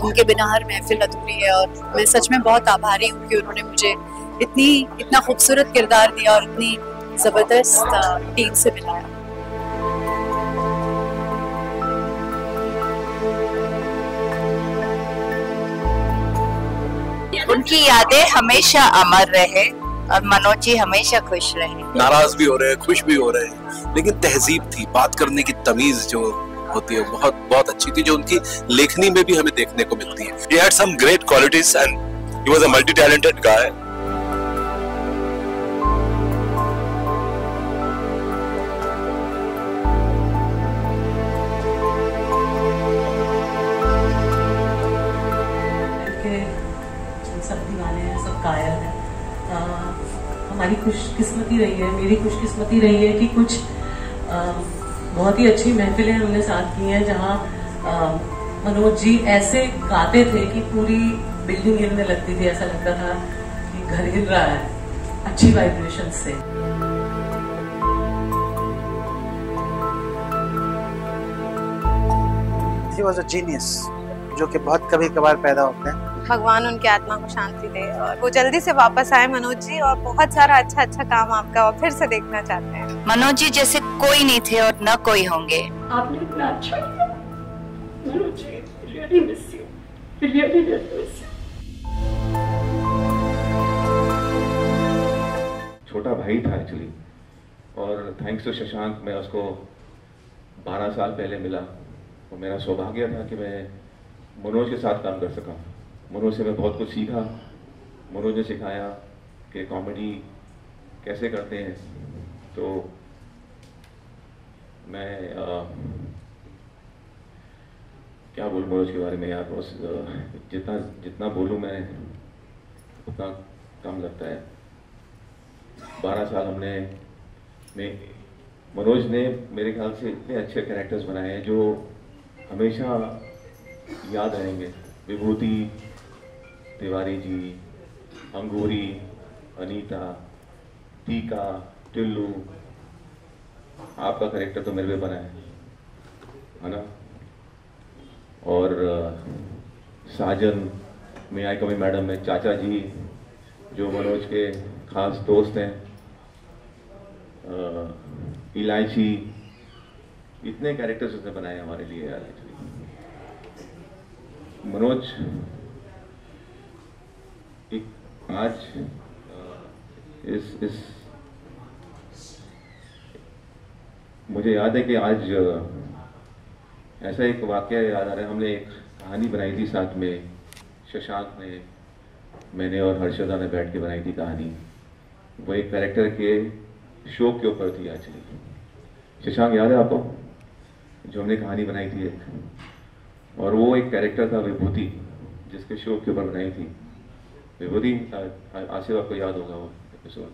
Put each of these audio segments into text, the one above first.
उनके बिना हर महफिल अधूरी है। और मैं सच में बहुत आभारी हूँ कि उन्होंने मुझे इतना खूबसूरत किरदार दिया और इतनी ज़बरदस्त टीम से मिलाया। उनकी यादें हमेशा अमर रहे और मनोज जी हमेशा खुश रहे। नाराज भी हो रहे हैं, खुश भी हो रहे हैं, लेकिन तहजीब थी, बात करने की तमीज जो होती है बहुत बहुत अच्छी थी, जो उनकी लेखनी में भी हमें देखने को मिलती है। He had some great qualities and he was a multi-talented guy. सब दीवाने हैं, सब कायल हैं। हमारी खुशकिस्मती रही है, मेरी खुशकिस्मती रही है कि कुछ बहुत ही अच्छी महफिलें हमने साथ की हैं, जहाँ मनोज जी ऐसे गाते थे कि पूरी बिल्डिंग हिलने लगती थी। ऐसा लगता था कि घर हिल रहा है अच्छी वाइब्रेशन से। He was a genius, जो कि बहुत कभी कभार पैदा होते हैं। भगवान उनकी आत्मा को शांति दे और वो जल्दी से वापस आए मनोज जी, और बहुत सारा अच्छा काम आपका और फिर से देखना चाहते हैं। मनोज जी जैसे कोई नहीं थे और न कोई होंगे। आपने इतना अच्छा किया मनोज जी, really miss you, really miss you। छोटा भाई था एक्चुअली, और थैंक्स टू शशांक मैं उसको 12 साल पहले मिला और मेरा सौभाग्य था कि मैं मनोज के साथ काम कर सका। मनोज से मैं बहुत कुछ सीखा। मनोज ने सिखाया कि कॉमेडी कैसे करते हैं। तो मैं क्या बोलूँ मनोज के बारे में यार, जितना बोलूँ मैं उतना कम लगता है। 12 साल मनोज ने मेरे ख्याल से इतने अच्छे कैरेक्टर्स बनाए हैं जो हमेशा याद रहेंगे। विभूति, तिवारी जी, अंगूरी, अनीता, टीका, टिल्लू, आपका कैरेक्टर तो मेरे पे बना है ना। और साजन में आई कमी मैडम में चाचा जी जो मनोज के खास दोस्त हैं, इलायची, इतने कैरेक्टर्स उसने बनाए हमारे लिए यार। मनोज आज इस मुझे याद है कि आज ऐसा एक वाकया याद आ रहा है। हमने एक कहानी बनाई थी साथ में, शशांक ने, मैंने और हर्षदा ने बैठ के बनाई थी कहानी। वो एक कैरेक्टर के शौक के ऊपर थी एक्चुअली। शशांक याद है आपको, जो हमने कहानी बनाई थी एक, और वो एक कैरेक्टर था विभूति, जिसके शौक के ऊपर बनाई थी विभूति। आसिफ आपको याद होगा वो एपिसोड,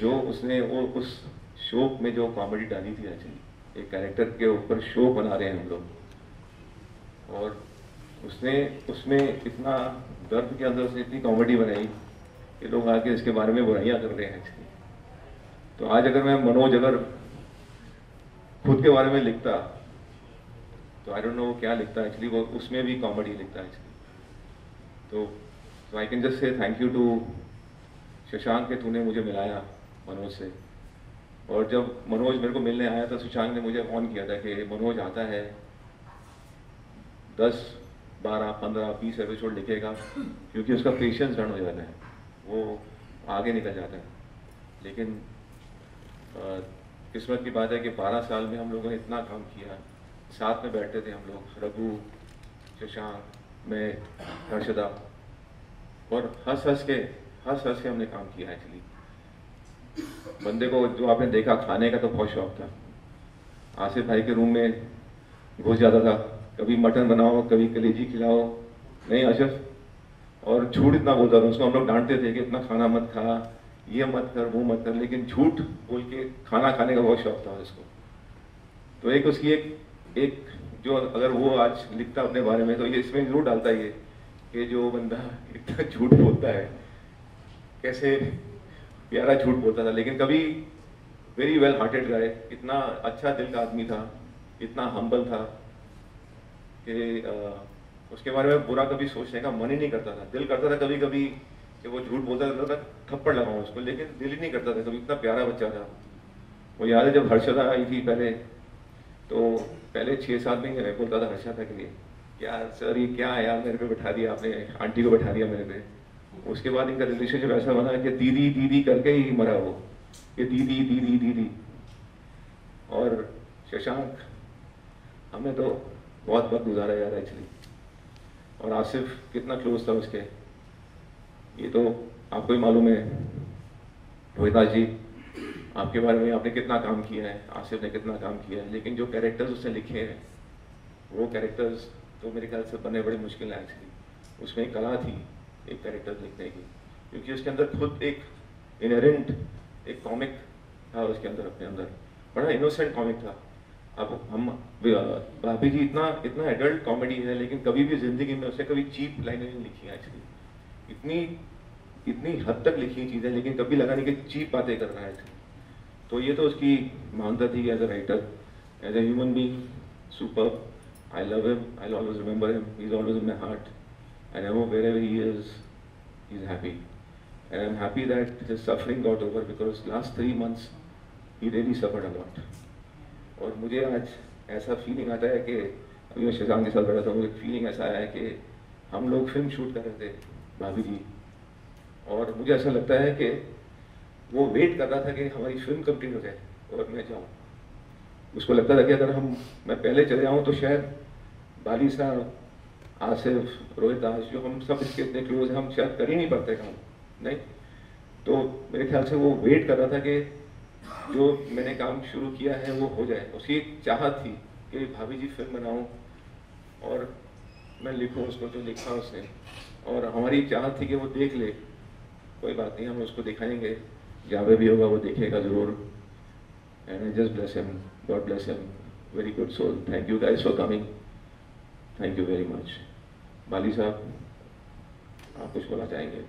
जो उसने वो उस शौक में जो कॉमेडी डाली थी एक्चुअली। एक कैरेक्टर के ऊपर शो बना रहे हैं हम लोग, और उसने उसमें इतना दर्द के अंदर उसने इतनी कॉमेडी बनाई कि लोग आके इसके बारे में बुराइयां कर रहे हैं एक्चुअली। तो आज अगर मैं मनोज अगर खुद के बारे में लिखता तो आई डोंट नो क्या लिखता एक्चुअली। वो उसमें भी कॉमेडी लिखता है एक्चुअली। तो I can just say thank you to Shashank के तूने मुझे मिलाया मनोज से। और जब मनोज मेरे को मिलने आया था, शशांक ने मुझे फोन किया था कि मनोज आता है, 10, 12, 15, 20 एपिसोड लिखेगा, क्योंकि उसका पेशेंस डन हो जाता है, वो आगे निकल जाता है। लेकिन किस्मत की बात है कि 12 साल में हम लोगों ने इतना काम किया। साथ में बैठते थे हम लोग, रघु, शशांक, मैं, हर्षदा, और हंस हंस के हमने काम किया एक्चुअली। बंदे को जो आपने देखा, खाने का तो बहुत शौक था। आसिफ भाई के रूम में घुस जाता था, कभी मटन बनाओ, कभी कलेजी खिलाओ, नहीं आसिफ, और झूठ इतना बोलता था। उसको हम लोग डांटते थे कि इतना खाना मत खा, ये मत कर, वो मत कर, लेकिन झूठ बोल के खाना खाने का बहुत शौक था उसको। तो एक उसकी एक जो अगर वो आज लिखता अपने बारे में तो ये इसमें जरूर डालता ये कि जो बंदा इतना झूठ बोलता है, कैसे प्यारा झूठ बोलता था, लेकिन कभी वेरी वेल हार्टेड गाय, इतना अच्छा दिल का आदमी था, इतना हम्बल था कि उसके बारे में बुरा कभी सोचने का मन ही नहीं करता था। दिल करता था कभी कभी कि वो झूठ बोलता था, थप्पड़ लगाऊं उसको, लेकिन दिल ही नहीं करता था कभी। इतना प्यारा बच्चा था। वो याद है जब हर्षदा आई थी पहले, तो पहले 6-7 महीने बोलता था हर्षदा के लिए, यार सर ये क्या है यार, मेरे पे बैठा दिया आपने, आंटी को बैठा दिया मेरे पे। उसके बाद इनका रिलेशनशिप ऐसा बना कि दीदी दीदी करके ही मरा वो, ये दीदी दीदी दीदी। और शशांक, हमने तो बहुत वक्त गुजारा यार एक्चुअली। और आसिफ कितना क्लोज था उसके, ये तो आपको ही मालूम है। रोहिताज जी, आपके बारे में आपने कितना काम किया है, आसिफ ने कितना काम किया है, लेकिन जो कैरेक्टर्स उसने लिखे हैं वो कैरेक्टर्स तो मेरे ख्याल से बनने बड़े मुश्किल है एक्चुअली। उसमें एक कला थी एक कैरेक्टर लिखने की, क्योंकि उसके अंदर खुद एक इनहेरेंट एक कॉमिक था उसके अंदर, अपने अंदर बड़ा इनोसेंट कॉमिक था। अब हम भाभी जी इतना इतना एडल्ट कॉमेडी है, लेकिन कभी भी जिंदगी में उसने कभी चीप लाइनें नहीं लिखी है एक्चुअली। इतनी हद तक लिखी चीजें, लेकिन कभी लगा नहीं कि चीप बातें कर रहा है। तो ये तो उसकी महानता थी as a writer, as a human being super. I love him, I'll always remember him, he's always in my heart, and I know wherever he is, he's happy. And I'm happy that his suffering got over, because last 3 months he really suffered a lot. और मुझे आज ऐसा feeling आता है कि अभी मैं शशांक के साथ बैठा था, मुझे फीलिंग ऐसा आया है कि हम लोग फिल्म शूट कर रहे थे भाभी जी, और मुझे ऐसा लगता है कि वो वेट कर रहा था कि हमारी फिल्म कंप्लीट हो जाए और मैं जाऊँ। उसको लगता था कि अगर मैं पहले चले जाऊँ तो शायद बाली साहब, आसिफ, रोहिताज, जो हम सब इसके इतने क्लोज हैं, हम शायद कर ही नहीं पाते काम, नहीं। तो मेरे ख्याल से वो वेट कर रहा था कि जो मैंने काम शुरू किया है वो हो जाए। उसकी एक चाहत थी कि भाभी जी फिल्म बनाऊं और मैं लिखूं उसको जो लिखा उसने, और हमारी चाहत थी कि वो देख ले। कोई बात नहीं, हम उसको दिखाएंगे, जहाँ पे भी होगा वो देखेगा ज़रूर। And I just bless him, God bless him, very good soul. Thank you guys for coming, thank you very much. Bali साहब, आप कुछ बोलना चाहेंगे?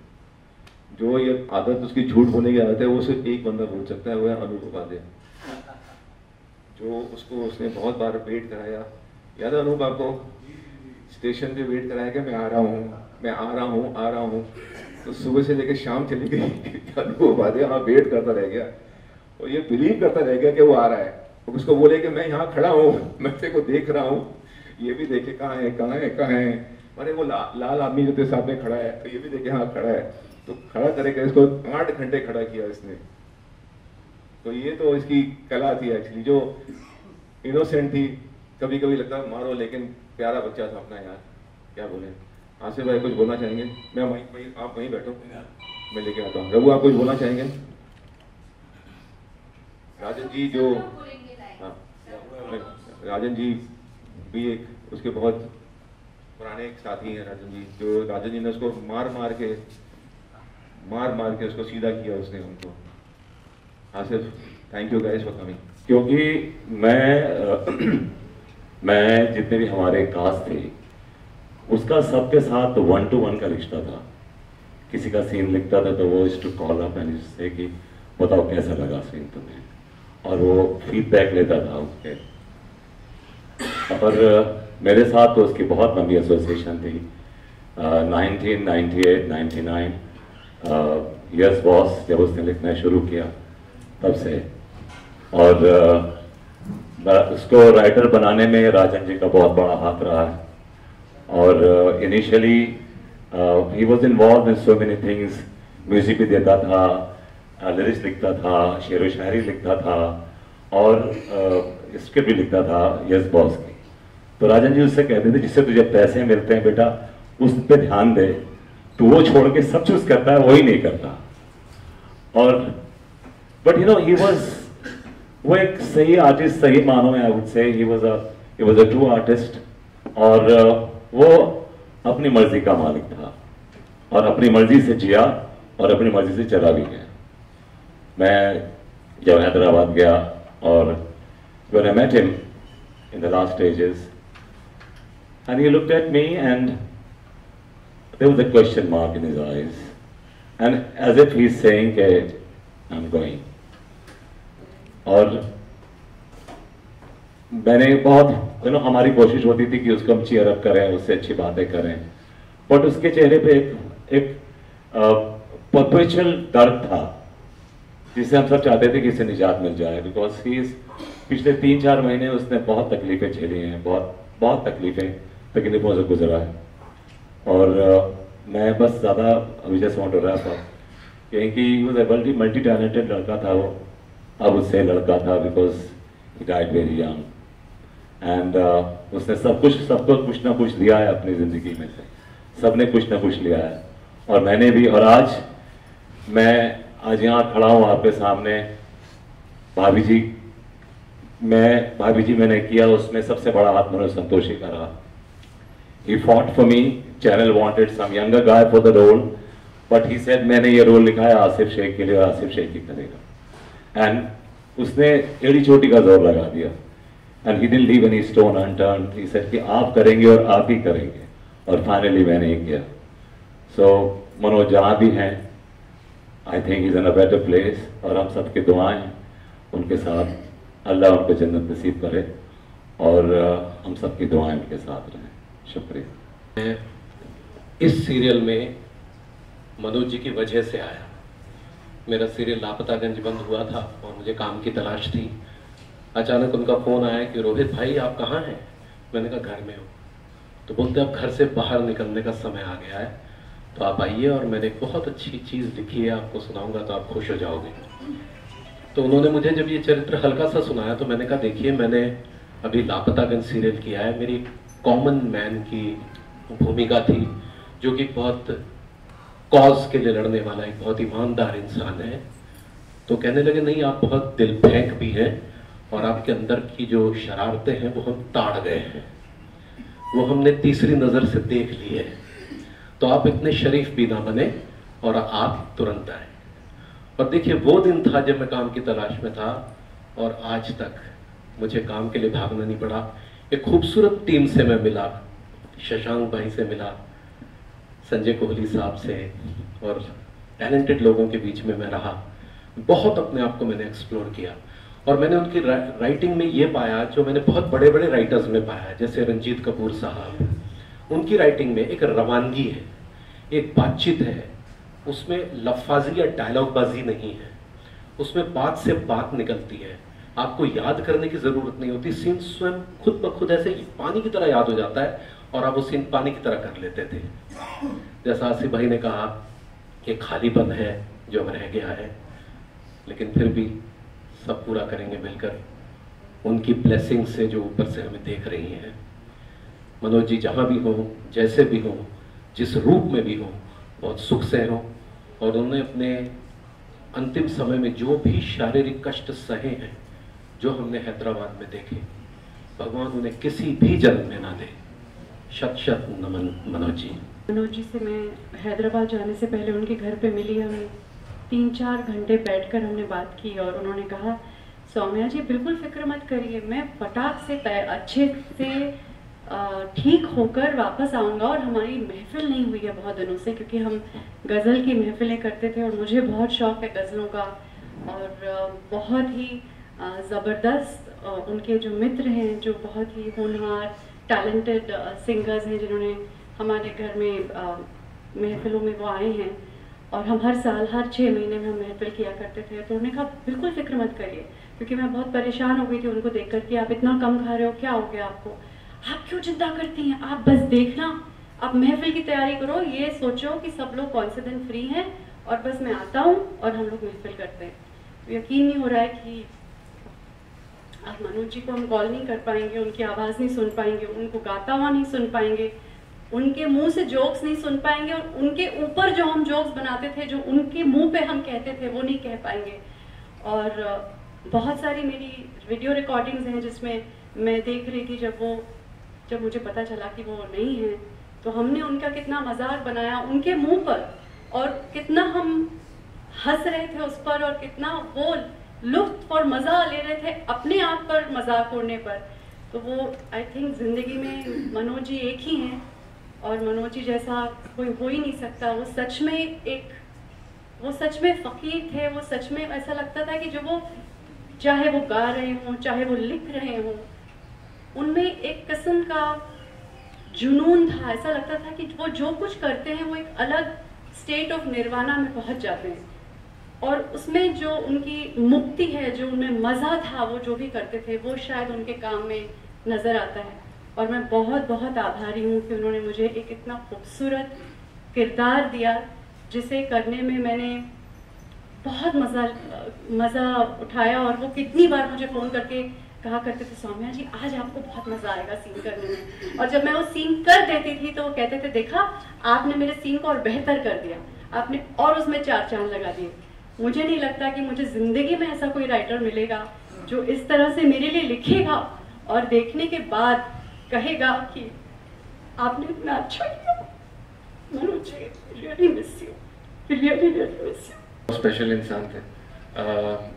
जो ये आदत उसकी झूठ बोलने की आदत है, वो सिर्फ एक बंदा बोल सकता है, वो है अनूप उपाध्याय। जो उसको उसने बहुत बार वेट कराया, याद है अनूप आपको? स्टेशन पे वेट कराया कि मैं आ रहा हूँ, मैं आ रहा हूँ, आ रहा हूँ। तो सुबह से लेकर शाम चली गई, अनूप उपाध्याय वहाँ वेट करता रह गया, और ये बिलीव करता रह गया कि वो आ रहा है। तो उसको बोले कि मैं यहाँ खड़ा हूँ, मैं तेरे को देख रहा हूँ, ये भी देखे कहाँ है, कहाँ है, कहाँ है। अरे वो लाल आदमी जो तेरे सामने खड़ा है, तो ये भी देखे हाँ खड़ा है। तो खड़ा करेगा, इसको 8 घंटे खड़ा किया इसने। तो ये तो इसकी कला थी एक्चुअली, जो इनोसेंट थी। कभी कभी लगता मारो, लेकिन प्यारा बच्चा था अपना यार, क्या बोले। आसिफ भाई कुछ बोलना चाहेंगे? मैं वहीं आप वहीं बैठो, मैं लेके आता हूँ। रघु आप कुछ बोलना चाहेंगे? राजन जी जो, हाँ राजन जी भी एक उसके बहुत पुराने एक साथी हैं राजन जी, जो राजन जी ने उसको मार मार के उसको सीधा किया उसने उनको। Asif, thank you guys for coming. क्योंकि मैं जितने भी हमारे कास्ट थे, उसका सबके साथ 1 to 1 का रिश्ता था। किसी का सीन लिखता था तो वो टू कॉल अप एंड से कि बताओ कैसा लगा सीन तुम्हें, और वो फीडबैक लेता था उसके। और मेरे साथ तो उसकी बहुत लंबी एसोसिएशन थी, 1998, 99 यस बॉस जब उसने लिखना शुरू किया तब से। और उसको राइटर बनाने में राजन जी का बहुत बड़ा हाथ रहा है। और initially he was involve in so many things. Music भी देता था, लिरिक्स लिखता था, शेर व शायरी लिखता था, और स्क्रिप्ट भी लिखता था यस बॉस की। तो राजन जी उससे कहते थे जिससे तुझे पैसे मिलते हैं बेटा उस पे ध्यान दे, तो वो छोड़ के सब चीज करता है, वही नहीं करता। और but you know he was, वो एक सही आर्टिस्ट, सही मानो में I would say he was a true artist. और वो अपनी मर्जी का मालिक था, और अपनी मर्जी से जिया और अपनी मर्जी से चला भी गया। मैं जब हैदराबाद गया, और when I met him in the last stages, and he looked at me and there was a question mark in his eyes, and as if he's saying that I'm going. और मैंने बहुत हमारी कोशिश होती थी कि उसको हम चीयर अप करें, उससे अच्छी बातें करें, बट उसके चेहरे पे एक परपेचुअल दर्द था जिससे हम सब चाहते थे कि इससे निजात मिल जाए, बिकॉज पिछले 3-4 महीने उसने बहुत तकलीफें झेली हैं, बहुत तकलीफों से गुजरा है। और मैं बस ज़्यादा अभी जैसे वांट टू रैप अप क्योंकि वो मल्टी टैलेंटेड लड़का था, वो अब उससे लड़का था because he died very young and उसने सबको कुछ ना कुछ दिया है अपनी ज़िंदगी में से, सबने कुछ ना कुछ लिया है और मैंने भी। और मैं आज यहाँ खड़ा हूँ आपके सामने, भाभी जी मैंने किया, उसमें सबसे बड़ा हाथ मनोज संतोषी का रहा। He fought for me, channel wanted some younger guy for the role, but he said मैंने ये रोल लिखा है आसिफ शेख के लिए और आसिफ शेख ही करेगा। एंड उसने एड़ी चोटी का जोर लगा दिया and he didn't leave any stone unturned. He said कि आप करेंगे और आप ही करेंगे, और फाइनली मैंने ही किया। सो मनोज जहाँ भी हैं, I think is in a better place, और हम सबके दुआएं उनके साथ, अल्लाह उनको जन्नत नसीब करे और हम सबकी दुआएं उनके साथ रहें। शुक्रिया। मैं इस सीरियल में मनोज जी की वजह से आया। मेरा सीरियल लापतागंज बंद हुआ था और मुझे काम की तलाश थी। अचानक उनका फ़ोन आया कि रोहित भाई आप कहाँ हैं? मैंने कहा घर में हूँ। तो बोलते अब घर से बाहर निकलने का समय आ गया है, तो आप आइए और मैंने एक बहुत अच्छी चीज़ लिखी है, आपको सुनाऊंगा तो आप खुश हो जाओगे। तो उन्होंने मुझे जब ये चरित्र हल्का सा सुनाया तो मैंने कहा देखिए मैंने अभी लापतागंज सीरियल किया है, मेरी कॉमन मैन की भूमिका थी जो कि बहुत कॉज के लिए लड़ने वाला एक बहुत ईमानदार इंसान है। तो कहने लगे नहीं आप बहुत दिल फेंक भी हैं और आपके अंदर की जो शरारतें हैं वो हम ताड़ गए हैं, वो हमने तीसरी नज़र से देख ली है, तो आप इतने शरीफ भी ना बने और आप तुरंत आए। और देखिए वो दिन था जब मैं काम की तलाश में था और आज तक मुझे काम के लिए भागना नहीं पड़ा। एक खूबसूरत टीम से मैं मिला, शशांक भाई से मिला, संजय कोहली साहब से, और टैलेंटेड लोगों के बीच में मैं रहा। बहुत अपने आप को मैंने एक्सप्लोर किया और मैंने उनकी राइटिंग में ये पाया जो मैंने बहुत बड़े बड़े राइटर्स में पाया, जैसे रंजीत कपूर साहब। उनकी राइटिंग में एक रवानगी है, एक बातचीत है, उसमें लफ्ज़ी या डायलॉगबाजी नहीं है, उसमें बात से बात निकलती है, आपको याद करने की ज़रूरत नहीं होती। सीन स्वयं खुद ब खुद ऐसे पानी की तरह याद हो जाता है और आप वो सीन पानी की तरह कर लेते थे। जैसा आसिफ भाई ने कहा कि खालीपन है जो अब रह गया है, लेकिन फिर भी सब पूरा करेंगे मिलकर, उनकी ब्लेसिंग से जो ऊपर से हमें देख रही हैं। मनोज जी जहाँ भी हों, जैसे भी हों, जिस रूप में भी हों, बहुत सुख से हों, और उन्होंने अपने अंतिम समय में जो भी शारीरिक कष्ट सहे हैं जो हमने हैदराबाद में देखे, भगवान उन्हें किसी भी जन्म में ना दे। शत शत नमन मनोज जी। मनोज जी से मैं हैदराबाद जाने से पहले उनके घर पे मिली, हम 3-4 घंटे बैठकर हमने बात की और उन्होंने कहा सौम्या जी बिल्कुल फिक्र मत करिए, मैं फटाक से अच्छे से ठीक होकर वापस आऊँगा। और हमारी महफिल नहीं हुई है बहुत दिनों से, क्योंकि हम गज़ल की महफिलें करते थे और मुझे बहुत शौक़ है गज़लों का, और बहुत ही ज़बरदस्त उनके जो मित्र हैं, जो बहुत ही होनहार टैलेंटेड सिंगर्स हैं, जिन्होंने हमारे घर में महफिलों में वो आए हैं, और हम हर साल हर 6 महीने में हम महफिल किया करते थे। तो उन्होंने कहा बिल्कुल फिक्र मत करिए, क्योंकि मैं बहुत परेशान हो गई थी उनको देख कर कि आप इतना कम खा रहे हो, क्या हो गया आपको, आप क्यों चिंता करती हैं, आप बस देखना, आप महफिल की तैयारी करो, ये सोचो कि सब लोग कौन से दिन फ्री हैं और बस मैं आता हूँ और हम लोग महफिल करते हैं। तो यकीन नहीं हो रहा है कि आज मनोज जी को हम कॉल नहीं कर पाएंगे, उनकी आवाज़ नहीं सुन पाएंगे, उनको गाता हुआ नहीं सुन पाएंगे, उनके मुंह से जोक्स नहीं सुन पाएंगे, और उनके ऊपर जो हम जोक्स बनाते थे, जो उनके मुंह पे हम कहते थे, वो नहीं कह पाएंगे। और बहुत सारी मेरी वीडियो रिकॉर्डिंग्स हैं जिसमें मैं देख रही थी, जब मुझे पता चला कि वो नहीं है, तो हमने उनका कितना मजाक बनाया उनके मुंह पर, और कितना हम हंस रहे थे उस पर, और कितना वो लुत्फ और मज़ा ले रहे थे अपने आप पर मजाक उड़ने पर। तो वो आई थिंक ज़िंदगी में मनोज जी एक ही हैं, और मनोज जी जैसा कोई हो ही नहीं सकता। वो सच में फ़कीर थे, वो सच में ऐसा लगता था कि जो वो चाहे वो गा रहे हों, चाहे वो लिख रहे हों, उनमें एक किस्म का जुनून था। ऐसा लगता था कि वो जो कुछ करते हैं वो एक अलग स्टेट ऑफ निर्वाणा में पहुंच जाते हैं, और उसमें जो उनकी मुक्ति है, जो उनमें मज़ा था, वो जो भी करते थे वो शायद उनके काम में नज़र आता है। और मैं बहुत बहुत आभारी हूँ कि उन्होंने मुझे एक इतना खूबसूरत किरदार दिया जिसे करने में मैंने बहुत मज़ा उठाया। और वो कितनी बार मुझे फ़ोन करके कहा करते थे, सौम्या जी आज आपको बहुत मज़ा आएगा सीन करने में। और जब मैं वो सीन कर देती थी तो वो कहते थे, देखा आपने मेरे सीन को और बेहतर कर दिया, आपने और उसमें 4 चांद लगा दिए। मुझे नहीं लगता कि मुझे ज़िंदगी में ऐसा कोई राइटर मिलेगा जो इस तरह से मेरे लिए लिखेगा और देखने के बाद कहेगा कि आपने इतना अच्छा किया। Manoj ji, really miss you, really miss you. Special इंसान थे।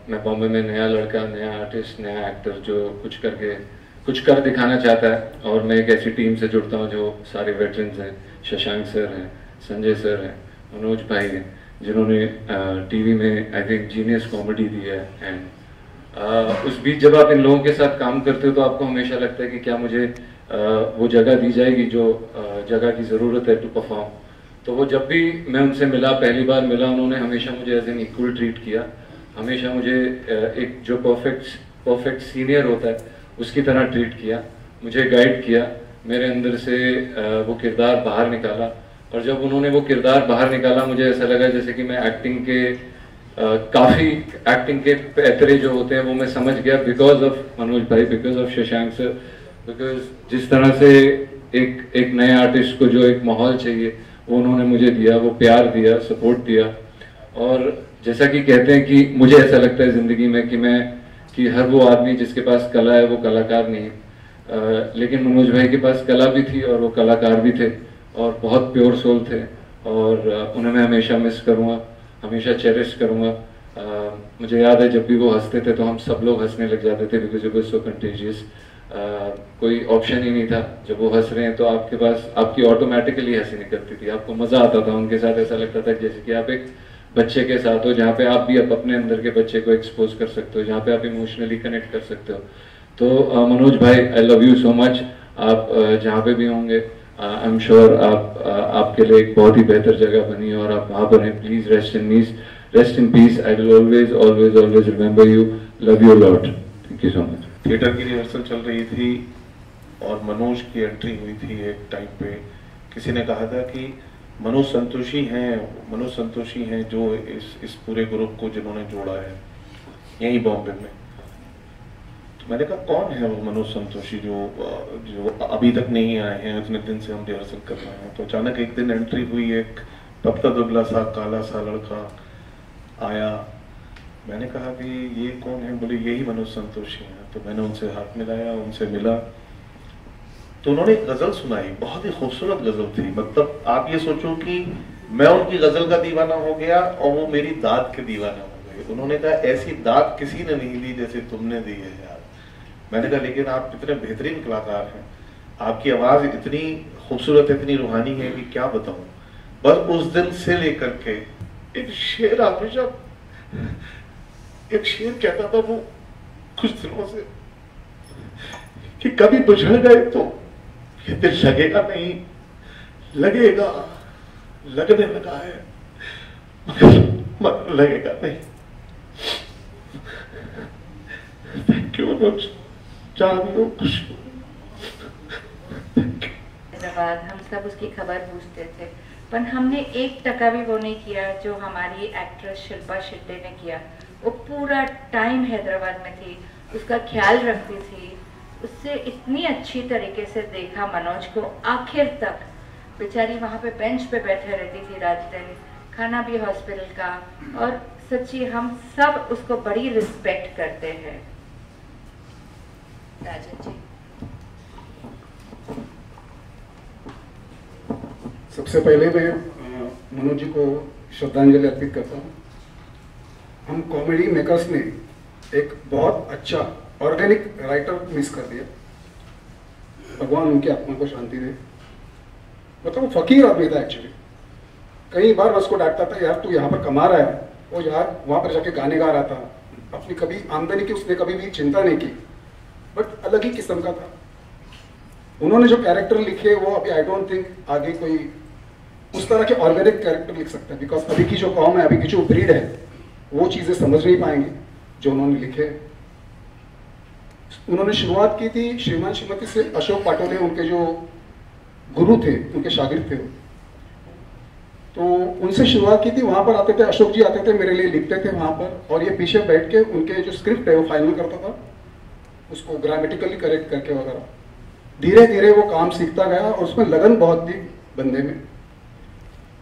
मैं बॉम्बे में नया लड़का, नया आर्टिस्ट, नया एक्टर जो कुछ कर दिखाना चाहता है, और मैं एक ऐसी टीम से जुड़ता हूँ जो सारे वेटरन्स हैं। शशांक सर हैं, संजय सर हैं, मनोज भाई हैं, जिन्होंने टीवी में आई थिंक जीनियस कॉमेडी दी है। एंड उस बीच जब आप इन लोगों के साथ काम करते हो तो आपको हमेशा लगता है कि क्या मुझे वो जगह दी जाएगी जो जगह की ज़रूरत है टू परफॉर्म। तो वो जब भी मैं उनसे मिला, पहली बार मिला, उन्होंने हमेशा मुझे एज एन इक्वल ट्रीट किया। हमेशा मुझे एक जो परफेक्ट सीनियर होता है उसकी तरह ट्रीट किया, मुझे गाइड किया, मेरे अंदर से वो किरदार बाहर निकाला। और जब उन्होंने वो किरदार बाहर निकाला मुझे ऐसा लगा जैसे कि मैं काफ़ी एक्टिंग के पैतरे जो होते हैं वो मैं समझ गया, बिकॉज ऑफ मनोज भाई, because of Shashank sir, because जिस तरह से एक नए आर्टिस्ट को जो एक माहौल चाहिए वो उन्होंने मुझे दिया, वो प्यार दिया, सपोर्ट दिया। और जैसा कि कहते हैं कि मुझे ऐसा लगता है ज़िंदगी में कि हर वो आदमी जिसके पास कला है वो कलाकार नहीं है, लेकिन मनोज भाई के पास कला भी थी और वो कलाकार भी थे और बहुत प्योर सोल थे, और उन्हें मैं हमेशा मिस करूँगा, हमेशा चेरिश करूँगा। मुझे याद है जब भी वो हंसते थे तो हम सब लोग हंसने लग जाते थे, because it was so contagious. कोई ऑप्शन ही नहीं था, जब वो हंस रहे हैं तो आपके पास आपकी ऑटोमेटिकली हंसी निकलती थी, आपको मज़ा आता था उनके साथ। ऐसा लगता था जैसे कि आप एक बच्चे के साथ हो, जहाँ पे आप भी अपने अंदर के बच्चे को एक्सपोज कर सकते हो, जहाँ पे आप इमोशनली कनेक्ट कर सकते हो। तो मनोज भाई, I love you so much. आप जहाँ पे भी होंगे आई एम श्योर आपके लिए एक बहुत ही बेहतर जगह बनी और आप वहाँ बने। Please rest in peace. I will always always always remember you, love you lot. Thank you so much. Theatre की रिहर्सल चल रही थी और मनोज की एंट्री हुई थी एक टाइम पे। किसी ने कहा था कि मनोज संतोषी हैं जो इस पूरे ग्रुप को जिन्होंने जोड़ा है यहीं बॉम्बे में। तो मैंने कहा कौन है वो मनोज संतोषी जो अभी तक नहीं आए हैं, इतने दिन से हम रिहर्सल कर रहे हैं। तो अचानक एक दिन एंट्री हुई, एक तबता दुबला सा काला सा लड़का आया। मैंने कहा कि ये कौन है? बोले यही मनोज संतोषी हैं। तो मैंने उनसे हाथ मिलाया, उनसे मिला, तो उन्होंने एक गजल सुनाई, बहुत ही खूबसूरत गजल थी। मतलब आप ये सोचो कि मैं उनकी गजल का दीवाना हो गया और वो मेरी दाद के दीवाना हो गए। उन्होंने कहा ऐसी दाद किसी ने नहीं दी जैसे तुमने दी है यार। मैंने कहा लेकिन आप इतने बेहतरीन कलाकार हैं, आपकी आवाज इतनी खूबसूरत, इतनी रूहानी है कि क्या बताऊं। बस उस दिन से लेकर के एक शेर हमेशा एक शेर कहता था वो कुछ दिनों से कि कभी बुझड़ गए तो ये दिल लगेगा नहीं, लगेगा, लगने लगा है मगर लगेगा नहीं। थैंक यू मनोज, जानियो खुश। हम सब उसकी खबर पूछते थे, पर हमने 1% भी वो नहीं किया जो हमारी एक्ट्रेस शिल्पा शेट्टी ने किया। वो पूरा टाइम हैदराबाद में थी, उसका ख्याल रखती थी, उससे इतनी अच्छी तरीके से देखा मनोज को आखिर तक। बेचारी वहाँ पे बेंच पे बैठे रहती थी रात दिन, खाना भी हॉस्पिटल का, और सच्ची हम सब उसको बड़ी रिस्पेक्ट करते हैं। राजन जी, सबसे पहले मैं मनोज जी को श्रद्धांजलि अर्पित करता हूँ। हम कॉमेडी मेकर्स ने एक बहुत अच्छा ऑर्गेनिक राइटर मिस कर दिया। भगवान उनकी आत्मा को शांति दे। मतलब वो फकीर आदमी था एक्चुअली। कई बार मैं उसको डांटता था, यार तू यहाँ पर कमा रहा है, वो यार वहाँ पर जाके गाने गा रहा था, अपनी कभी आमदनी की उसने कभी भी चिंता नहीं की, बट अलग ही किस्म का था। उन्होंने जो कैरेक्टर लिखे वो अभी आई डोंट थिंक आगे कोई उस तरह के ऑर्गेनिक कैरेक्टर लिख सकता है, बिकॉज अभी की जो कॉम है, अभी की जो ब्रीड है, वो चीज़ें समझ नहीं पाएंगे जो उन्होंने लिखे। उन्होंने शुरुआत की थी श्रीमान श्रीमती से, अशोक पाटोले उनके जो गुरु थे, उनके शागिर्द थे, तो उनसे शुरुआत की थी। वहाँ पर आते थे, अशोक जी आते थे, मेरे लिए लिखते थे वहाँ पर, और ये पीछे बैठ के उनके जो स्क्रिप्ट है वो फाइनल करता था, उसको ग्रामेटिकली करेक्ट करके वगैरह। धीरे धीरे वो काम सीखता गया और उसमें लगन बहुत थी बंदे में,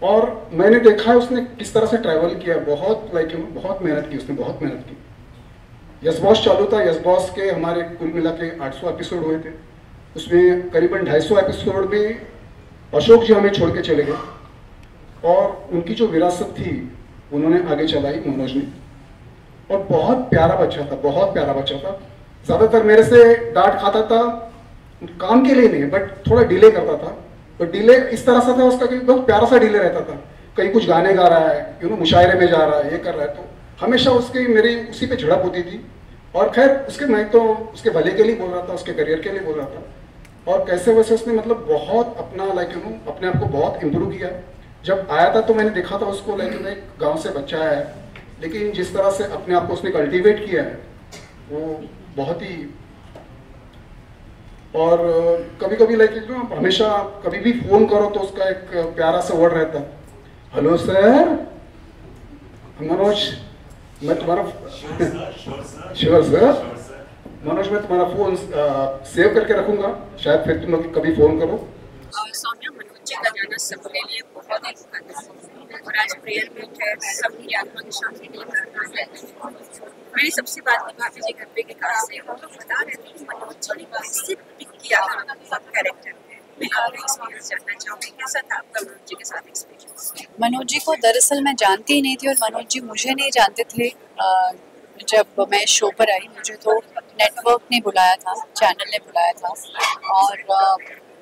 और मैंने देखा है उसने किस तरह से ट्रैवल किया, बहुत बहुत मेहनत की उसने, बहुत मेहनत की। यस बॉस चालू था, यस बॉस के हमारे कुल मिला के 800 एपिसोड हुए थे, उसमें करीबन 250 एपिसोड में अशोक जी हमें छोड़ के चले गए, और उनकी जो विरासत थी उन्होंने आगे चलाई मनोज ने, और बहुत प्यारा बच्चा था, बहुत प्यारा बच्चा था। ज़्यादातर मेरे से डांट खाता था, काम के लिए नहीं बट थोड़ा डिले करता था, तो डिले इस तरह से था उसका कि बहुत प्यारा सा डिले रहता था, कहीं कुछ गाने गा रहा है, मुशायरे में जा रहा है, ये कर रहा है, तो हमेशा उसकी मेरी उसी पे झड़प होती थी। और खैर उसके, मैं तो उसके भले के लिए बोल रहा था, उसके करियर के लिए बोल रहा था, और कैसे वैसे उसने मतलब बहुत अपना अपने आप को बहुत इम्प्रूव किया। जब आया था तो मैंने देखा था उसको, एक गाँव से बच्चा है, लेकिन जिस तरह से अपने आप को उसने कल्टिवेट किया है वो बहुत ही। और कभी कभी हमेशा कभी भी फोन करो तो उसका एक प्यारा सा वर्ड रहता है, हेलो सर मनोज, मैं तुम्हारा श्योर सर मनोज, मैं तुम्हारा फोन सेव करके रखूंगा, शायद फिर तुम लोग कभी फोन करो। सौम्या, मनोज जी का जाना सबके लिए बहुत ही दुखद है, और आज प्रेयर मीट है, सबकी आत्मा की शांति के लिए प्रार्थना है। मेरी सबसे बात की भाभी जी घर पे के काज से, वो तो बता रहे थे कि मनोज जी ने कैसे पिक किया था सब कैरेक्टर। मैं आपका एक्सपीरियंस जानना चाहूँगी, कैसा था आपका मनोज जी के साथ एक्सपीरियंस? मनोज जी को दरअसल मैं जानती ही नहीं थी, और मनोज जी मुझे नहीं जानते थे। जब मैं शो पर आई, मुझे तो नेटवर्क ने बुलाया था, चैनल ने बुलाया था, और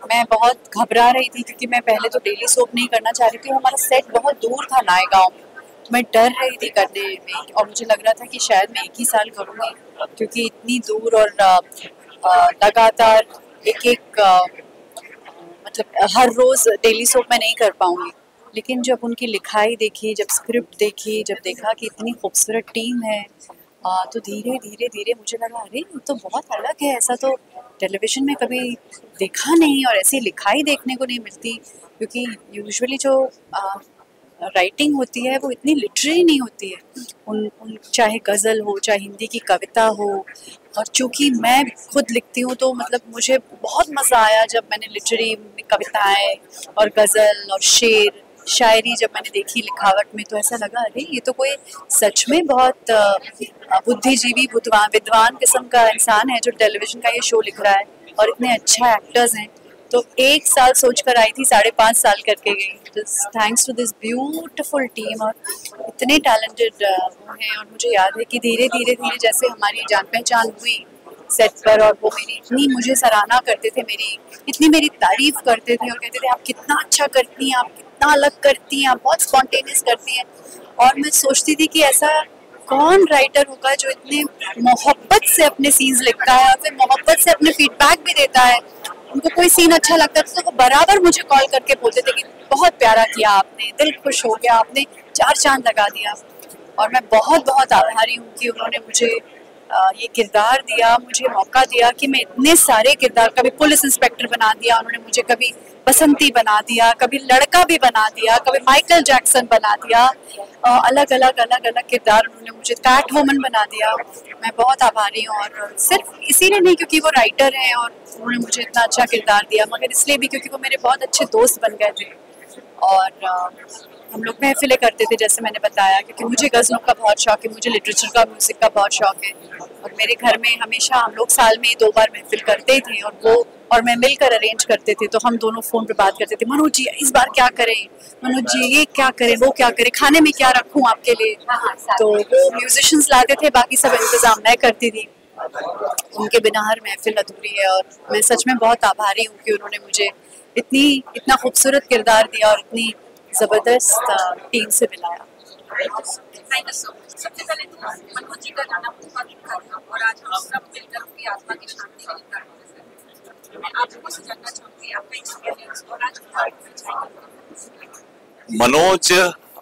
मैं बहुत घबरा रही थी क्योंकि मैं पहले तो डेली सोप नहीं करना चाह रही थी। हमारा सेट बहुत दूर था नायगांव में, तो मैं डर रही थी करने में, और मुझे लग रहा था कि शायद मैं 1 ही साल करूँगी, क्योंकि इतनी दूर और लगातार एक मतलब हर रोज़ डेली सोप मैं नहीं कर पाऊँगी। लेकिन जब उनकी लिखाई देखी, जब स्क्रिप्ट देखी, जब देखा कि इतनी खूबसूरत टीम है, तो धीरे धीरे धीरे मुझे लगा अरे ये तो बहुत अलग है, ऐसा तो टेलीविज़न में कभी देखा नहीं, और ऐसी लिखाई देखने को नहीं मिलती, क्योंकि यूजुअली जो राइटिंग होती है वो इतनी लिटरेरी नहीं होती है। उन चाहे गज़ल हो, चाहे हिंदी की कविता हो, और चूँकि मैं खुद लिखती हूँ तो मतलब मुझे बहुत मज़ा आया जब मैंने लिटरेरी कविताएँ और गज़ल और शेर शायरी जब मैंने देखी लिखावट में, तो ऐसा लगा अरे ये तो कोई सच में बहुत बुद्धिजीवी विद्वान किस्म का इंसान है जो टेलीविज़न का ये शो लिख रहा है, और इतने अच्छा एक्टर्स हैं। तो 1 साल सोच कर आई थी, 5.5 साल करके गई, thanks to this beautiful team, और इतने टैलेंटेड वो हैं। और मुझे याद है कि धीरे धीरे धीरे जैसे हमारी जान पहचान हुई सेट पर, और वो मेरी इतनी मुझे सराहना करते थे, इतनी मेरी तारीफ करते थे, और कहते थे आप कितना अच्छा करती हैं, आप कितना अलग करती हैं, आप बहुत स्पॉन्टेनियस करती हैं। और मैं सोचती थी कि ऐसा कौन राइटर होगा जो इतने मोहब्बत से अपने सीन्स लिखता है, और फिर मोहब्बत से अपने फीडबैक भी देता है। उनको कोई सीन अच्छा लगता था तो वो बराबर मुझे कॉल करके बोलते थे कि बहुत प्यारा किया आपने, दिल खुश हो गया, आपने 4 चांद लगा दिया। और मैं बहुत बहुत आभारी हूँ कि उन्होंने मुझे ये किरदार दिया, मुझे मौका दिया कि मैं इतने सारे किरदार, कभी पुलिस इंस्पेक्टर बना दिया उन्होंने मुझे, कभी बसंती बना दिया, कभी लड़का भी बना दिया, कभी माइकल जैक्सन बना दिया, अलग अलग किरदार उन्होंने मुझे, कैट वुमन बना दिया। मैं बहुत आभारी हूँ, और सिर्फ इसीलिए नहीं क्योंकि वो राइटर हैं और उन्होंने मुझे इतना अच्छा किरदार दिया, मगर इसलिए भी क्योंकि वो मेरे बहुत अच्छे दोस्त बन गए थे। और हम लोग महफिलें करते थे जैसे मैंने बताया, क्योंकि मुझे गज़लों का बहुत शौक है, मुझे लिटरेचर का, म्यूज़िक का बहुत शौक है, और मेरे घर में हमेशा हम लोग साल में 2 बार महफिल करते थे, और वो और मैं मिलकर अरेंज करते थे। तो हम दोनों फ़ोन पे बात करते थे, मनोज जी इस बार क्या करें, मनोज जी ये क्या करें, वो क्या करें, खाने में क्या रखूँ आपके लिए। तो वो म्यूजिशियंस लाते थे, बाकी सब इंतज़ाम मैं करती थी, उनके बिना हर महफिल अधूरी है। और मैं सच में बहुत आभारी हूँ कि उन्होंने मुझे इतना खूबसूरत किरदार दिया और इतनी ज़बरदस्त टीम से मिलाया। Thank you so much. सबसे पहले तो मनोज जी का गाना बहुत दुखद था, और आज हम सब मिलकर उनकी आत्मा की शांति के लिए प्रार्थना करते हैं। मैं आप लोगों से जानना चाहूंगी आपका एक्सपीरियंस और आज मनोज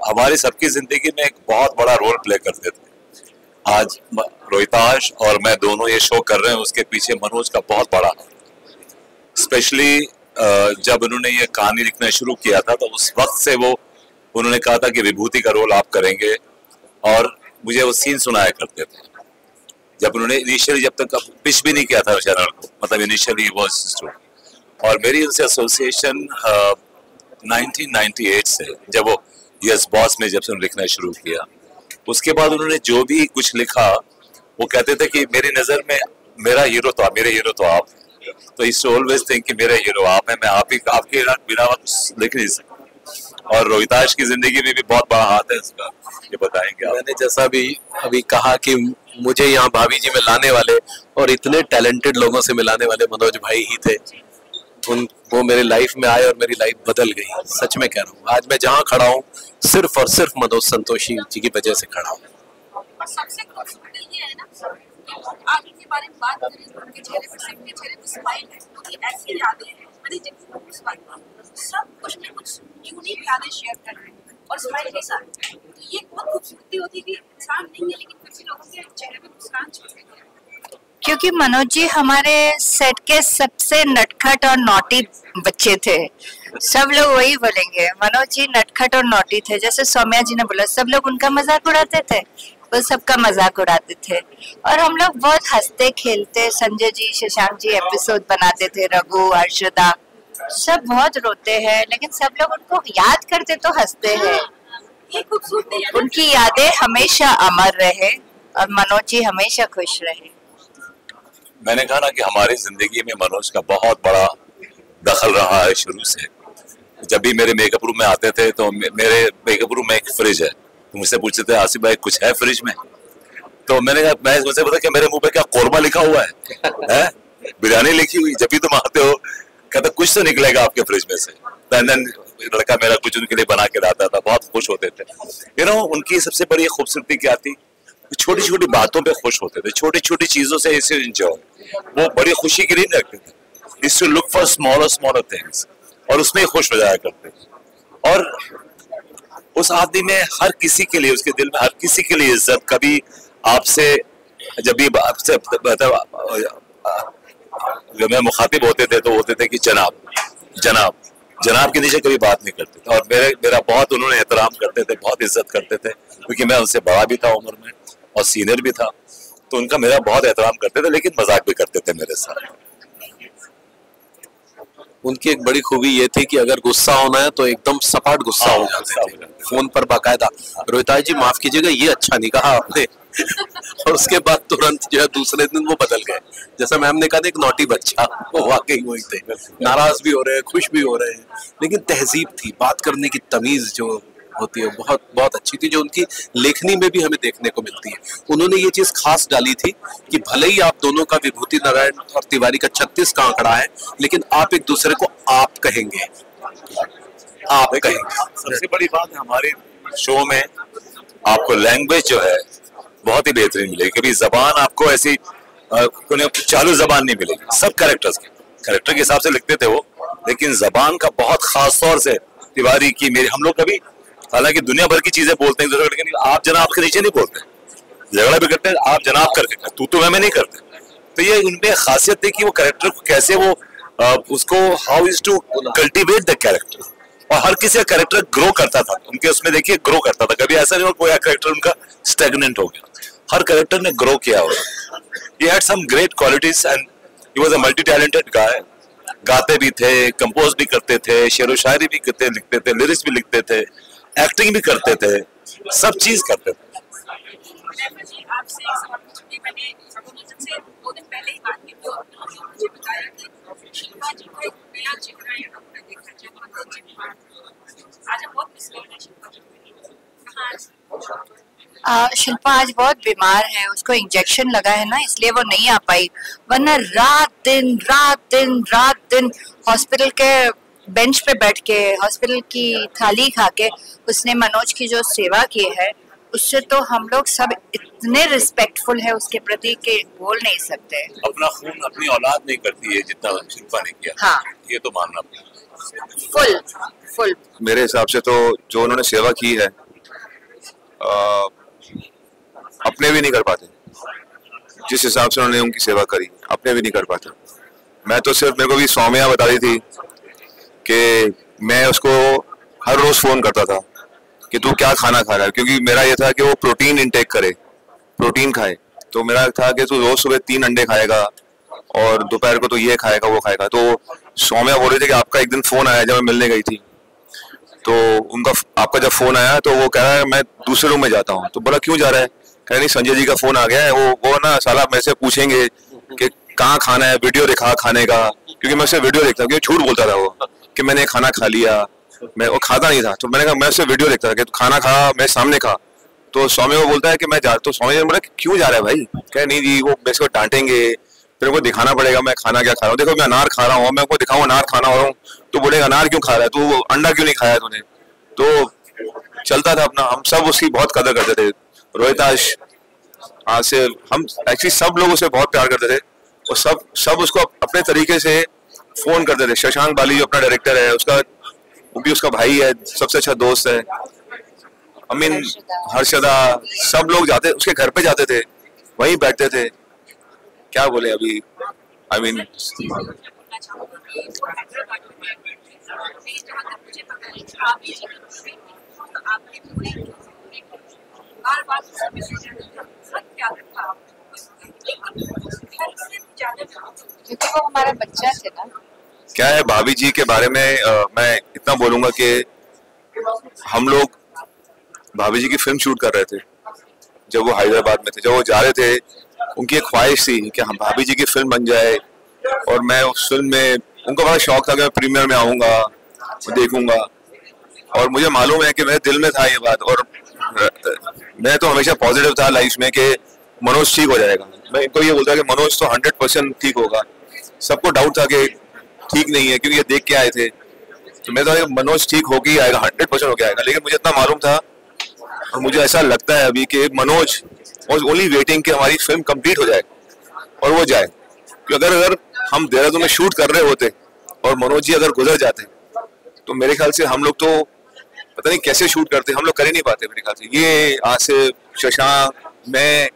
हमारी सबकी जिंदगी में एक बहुत बड़ा रोल प्ले करते थे। आज रोहिताश और मैं दोनों ये शो कर रहे हैं, उसके पीछे मनोज का बहुत बड़ा हाथ। स्पेशली जब उन्होंने ये कहानी लिखना शुरू किया था तो उस वक्त से वो उन्होंने कहा था कि विभूति का रोल आप करेंगे, और मुझे वो सीन सुनाया करते थे। जब उन्होंने इनिशियली जब तक पिच भी नहीं किया था चैनल को, मतलब इनिशियली वो, और मेरी उनसे एसोसिएशन 1998 से, जब वो यस बॉस में जब से लिखना शुरू किया, उसके बाद उन्होंने जो भी कुछ लिखा वो कहते थे कि मेरी नजर में मेरा हीरो तो आप, मेरे हीरो तो आप, तो इस ऑलवेज थिंक कि मेरे हीरो आप है, मैं आप ही आपके बिना कुछ लिख नहीं सकता। और रोहिताश की जिंदगी में भी बहुत बड़ा हाथ है उसका, ये बताएंगे आप। मैंने जैसा भी अभी कहा कि मुझे यहाँ भाभी जी में लाने वाले और इतने टैलेंटेड लोगों से मिलाने वाले मनोज भाई ही थे। वो मेरे लाइफ में आए और मेरी लाइफ बदल गई, सच में कह रहा हूँ। आज मैं जहाँ खड़ा हूँ सिर्फ और सिर्फ मनोज संतोषी जी की वजह से खड़ा हूँ। और सबसे खूबसूरत ये है ना, आप इनके बारे में बात करें तो उनके चेहरे पर सबके चेहरे पर स्माइल है, उनकी ऐसी यादें हैं, सब कुछ ना कुछ यूनिक यादें शेयर कर रहे हैं और स्माइल के साथ। तो ये बहुत खूबसूरती होती है कि इंसान नहीं है लेकिन फिर भी लोगों के चेहरे पे मुस्कान छोड़ देते हैं। क्योंकि मनोज जी हमारे सेट के सबसे नटखट और नॉटी बच्चे थे। सब लोग वही बोलेंगे, मनोज जी नटखट और नॉटी थे। जैसे सौम्या जी ने बोला, सब लोग उनका मजाक उड़ाते थे, वो सबका मजाक उड़ाते थे और हम लोग बहुत हंसते खेलते। संजय जी, शशांक जी एपिसोड बनाते थे, रघु, हर्षदा, सब बहुत रोते हैं लेकिन सब लोग उनको याद करते तो हंसते हैं। उनकी यादें हमेशा अमर रहे और मनोज जी हमेशा खुश रहे। मैंने कहा ना कि हमारी जिंदगी में मनोज का बहुत बड़ा दखल रहा है शुरू से। जब भी मेरे मेकअप रूम में आते थे तो मेरे मेकअप रूम में एक फ्रिज है, तो मुझसे पूछते थे आसिफ भाई कुछ है फ्रिज में, तो मैंने कहा, मैं मुझसे पता क्या मेरे मुंह पे क्या कोरमा लिखा हुआ है? बिरयानी लिखी हुई। जब भी तुम आते हो कहता कुछ तो निकलेगा आपके फ्रिज में से। लड़का मेरा कुछ उनके लिए बना के लाता था, बहुत खुश होते थे। यू नो, उनकी सबसे बड़ी खूबसूरती क्या थी, छोटी छोटी बातों पे खुश होते थे, छोटी छोटी चीजों से इसे एंजॉय, वो बड़ी खुशी के लिए नहीं रखते थे। Is to look for smaller things और उसमें खुश हो जाया करते थे। और उस आदमी में हर किसी के लिए, उसके दिल में हर किसी के लिए इज्जत। कभी आपसे जब भी आपसे जब मैं मुखातिब होते थे तो होते थे कि जनाब जनाब जनाब के नीचे कभी बात नहीं करते थे। और मेरा बहुत उन्होंने एहतराम करते थे, बहुत इज्जत करते थे, क्योंकि मैं उनसे बड़ा भी था उम्र में और सीनियर भी था, तो उनका मेरा बहुत एहतराम करते थे, लेकिन मजाक भी करते थे मेरे साथ। उनकी एक बड़ी खूबी ये थी कि अगर गुस्सा होना है तो एकदम सपाट गुस्सा हो जाते थे, फोन पर बाकायदा, रोहिताज जी माफ कीजिएगा ये अच्छा नहीं कहा आपने और उसके बाद तुरंत जो है दूसरे दिन वो बदल गए। जैसा मैम ने कहा था, एक नॉटी बच्चा, वो वाकई वही थे। नाराज भी हो रहे हैं, खुश भी हो रहे हैं, लेकिन तहजीब थी, बात करने की तमीज जो होती है बहुत बहुत अच्छी थी, जो उनकी लेखनी में भी हमें देखने को मिलती है। उन्होंने ये चीज खास डाली थी कि भले ही आप दोनों का, विभूति नारायण और तिवारी का 36 का आंकड़ा है, लेकिन आप एक दूसरे को आप कहेंगे, आप कहेंगे। सबसे बड़ी बात है हमारे शो में, आपको लैंग्वेज जो है बहुत ही बेहतरीन मिलेगी। कभी जबान आपको ऐसी चालू जबान नहीं मिलेगी। सब कैरेक्टर के हिसाब से लिखते थे वो, लेकिन जबान का बहुत खास तौर से तिवारी की, मेरी, हम लोग कभी हालांकि दुनिया भर की चीजें बोलते हैं, लेकिन आप जनाब के नीचे नहीं बोलते। झगड़ा भी करते हैं आप जनाब करके, तू मैं नहीं करते। तो ये उनमें खासियत थी कि वो कैरेक्टर को कैसे वो उसको how is to cultivate the character, और हर किसी का कैरेक्टर ग्रो करता था उनके उसमें, देखिए ग्रो करता था। कभी ऐसा नहीं हुआ कोई कैरेक्टर उनका स्टैग्नेंट हो गया, हर कैरेक्टर ने ग्रो किया हुआ। He had some great qualities and he was a multi talented guy. गाते भी थे, कंपोज भी करते थे, शेर व शायरी भी लिखते थे, लिरिक्स भी लिखते थे, एक्टिंग भी करते थे, सब चीज करते थे। आपसे एक सवाल पूछूंगी, मैंने से 2 दिन पहले ही बात की थी और मुझे बताया कि शिल्पा जी का एक नया चेहरा यहाँ पर देखा जाए। आज हम बहुत मिस कर रहे हैं शिल्पा जी को। शिल्पा आज बहुत बीमार है, उसको इंजेक्शन लगा है ना, इसलिए वो नहीं आ पाई, वरना रात दिन हॉस्पिटल के बेंच पे बैठ के, हॉस्पिटल की थाली खा के उसने मनोज की जो सेवा की है उससे तो हम लोग सब इतने रिस्पेक्टफुल है उसके प्रति कि बोल नहीं सकते। अपना खून अपनी औलाद नहीं करती है जितना शिल्पा ने किया। हाँ, ये तो मानना फुल। मेरे हिसाब से तो जो उन्होंने सेवा की है अपने भी नहीं कर पाते। जिस हिसाब से उन्होंने उनकी सेवा करी अपने भी नहीं कर पाते। मैं तो सिर्फ, मेरे को भी सौम्या बता रही थी कि मैं उसको हर रोज फोन करता था कि तू क्या खाना खा रहा है, क्योंकि मेरा ये था कि वो प्रोटीन इंटेक करे, प्रोटीन खाए। तो मेरा था कि तू रोज सुबह 3 अंडे खाएगा और दोपहर को तो ये खाएगा वो खाएगा। तो सौम्या बोल रही थी कि आपका एक दिन फोन आया जब मैं मिलने गई थी, तो उनका आपका जब फोन आया तो वो कह रहा है मैं दूसरे रूम में जाता हूँ। तो बोला क्यों जा रहा है? कह नहीं संजय जी का फोन आ गया है, वो ना साला मेरे से पूछेंगे कि कहाँ खाना है, वीडियो दिखा खाने का, क्योंकि मैं उससे वीडियो देखता हूँ। क्योंकि झूठ बोलता था वो कि मैंने खाना खा लिया, मैं वो खाता नहीं था। तो मैंने कहा मैं उससे वीडियो देखता था कि तू खाना खा, मैं सामने खा। तो सौम्या को बोलता है कि मैं जा, तो सौम्या ने बोला क्यों जा रहा है भाई? कह नहीं जी वो मेरे को डांटेंगे, फिर को दिखाना पड़ेगा मैं खाना क्या खा रहा हूँ। देखो मैं अनार खा रहा हूँ, मैं उनको दिखाऊँ अनार खाना हो रहा हूँ, तो बोलेगा अनार क्यों खा रहा है तू, अंडा क्यों नहीं खाया तूने। तो चलता था अपना, हम सब उसकी बहुत कदर करते थे। रोहिताश, आसिफ, हम एक्चुअली सब लोग उसे बहुत प्यार करते थे और सब उसको अपने तरीके से फोन करते थे। शशांक बाली जो अपना डायरेक्टर है, उसका वो भी उसका भाई है, सबसे अच्छा दोस्त है। आई मीन हर्षदा, सब लोग जाते उसके घर पे जाते थे, वहीं बैठते थे। क्या बोले अभी, आई मीन क्योंकि वो हमारा बच्चा थे ना। क्या है भाभी जी के बारे में मैं इतना बोलूंगा कि हम लोग भाभी जी की फिल्म शूट कर रहे थे जब वो हैदराबाद में थे। जब वो जा रहे थे उनकी एक ख्वाहिश थी कि हम भाभी जी की फिल्म बन जाए, और मैं उस फिल्म में, उनको बड़ा शौक था कि मैं प्रीमियर में आऊँगा, देखूंगा। और मुझे मालूम है कि मेरे दिल में था ये बात, और मैं तो हमेशा पॉजिटिव था लाइफ में कि मनोज ठीक हो जाएगा। मैं इनको ये बोलता कि मनोज तो 100% ठीक होगा। सबको डाउट था कि ठीक नहीं है, क्योंकि ये देख के आए थे। तो मैं तो मनोज ठीक हो के आएगा, 100% हो के आएगा। लेकिन मुझे इतना मालूम था, और मुझे ऐसा लगता है अभी कि मनोज वाज ओनली वेटिंग कि हमारी फिल्म कंप्लीट हो जाए और वो जाए। क्योंकि अगर हम देहरादून में शूट कर रहे होते और मनोज जी अगर गुजर जाते तो मेरे ख्याल से हम लोग तो पता नहीं कैसे शूट करते, हम लोग कर ही नहीं पाते मेरे ख्याल से। ये आसिफ, शशांक, मैं,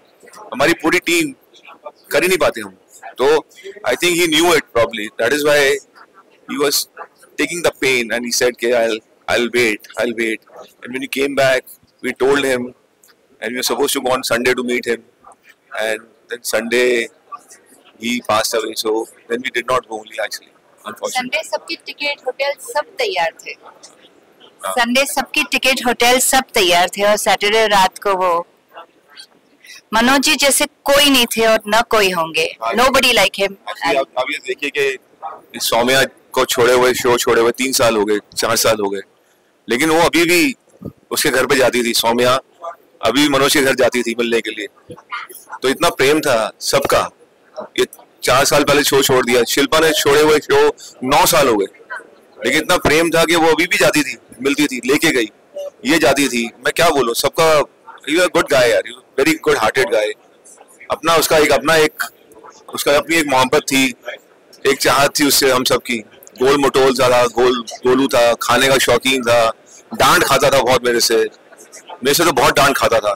हमारी पूरी टीम कर ही नहीं पाते हम। तो I think he knew it probably, that is why he was taking the pain and he said कि I'll wait. And when he came back, we told him, and we were supposed to go on Sunday to meet him, and then Sunday he passed away. So then we did not go only actually, unfortunately. Sunday सबकी ticket hotel सब तैयार थे। Sunday सबकी ticket hotel सब तैयार थे, और Saturday रात को वो मनोज जी जैसे कोई नहीं थे और न कोई होंगे। Nobody like him. अब ये देखिए कि सौम्या को छोड़े हुए, शो छोड़े हुए 3 साल हो गए, 4 साल हो गए, लेकिन वो अभी भी उसके घर पे जाती थी। सौम्या अभी मनोज के घर जाती थी मिलने के लिए। तो इतना प्रेम था सबका। ये 4 साल पहले शो छोड़ दिया, शिल्पा ने छोड़े हुए शो 9 साल हो गए, लेकिन इतना प्रेम था कि वो अभी भी जाती थी, मिलती थी, लेके गई, ये जाती थी। मैं क्या बोलूं, सबका गुड गाय यार, वेरी गुड हार्टेड गाय। अपना उसका उसका अपनी एक मोहब्बत थी, एक चाहत थी उससे हम सबकी। गोल मटोल सा था, गोलू था, खाने का शौकीन था, डांट खाता था बहुत मेरे से तो बहुत डांट खाता था।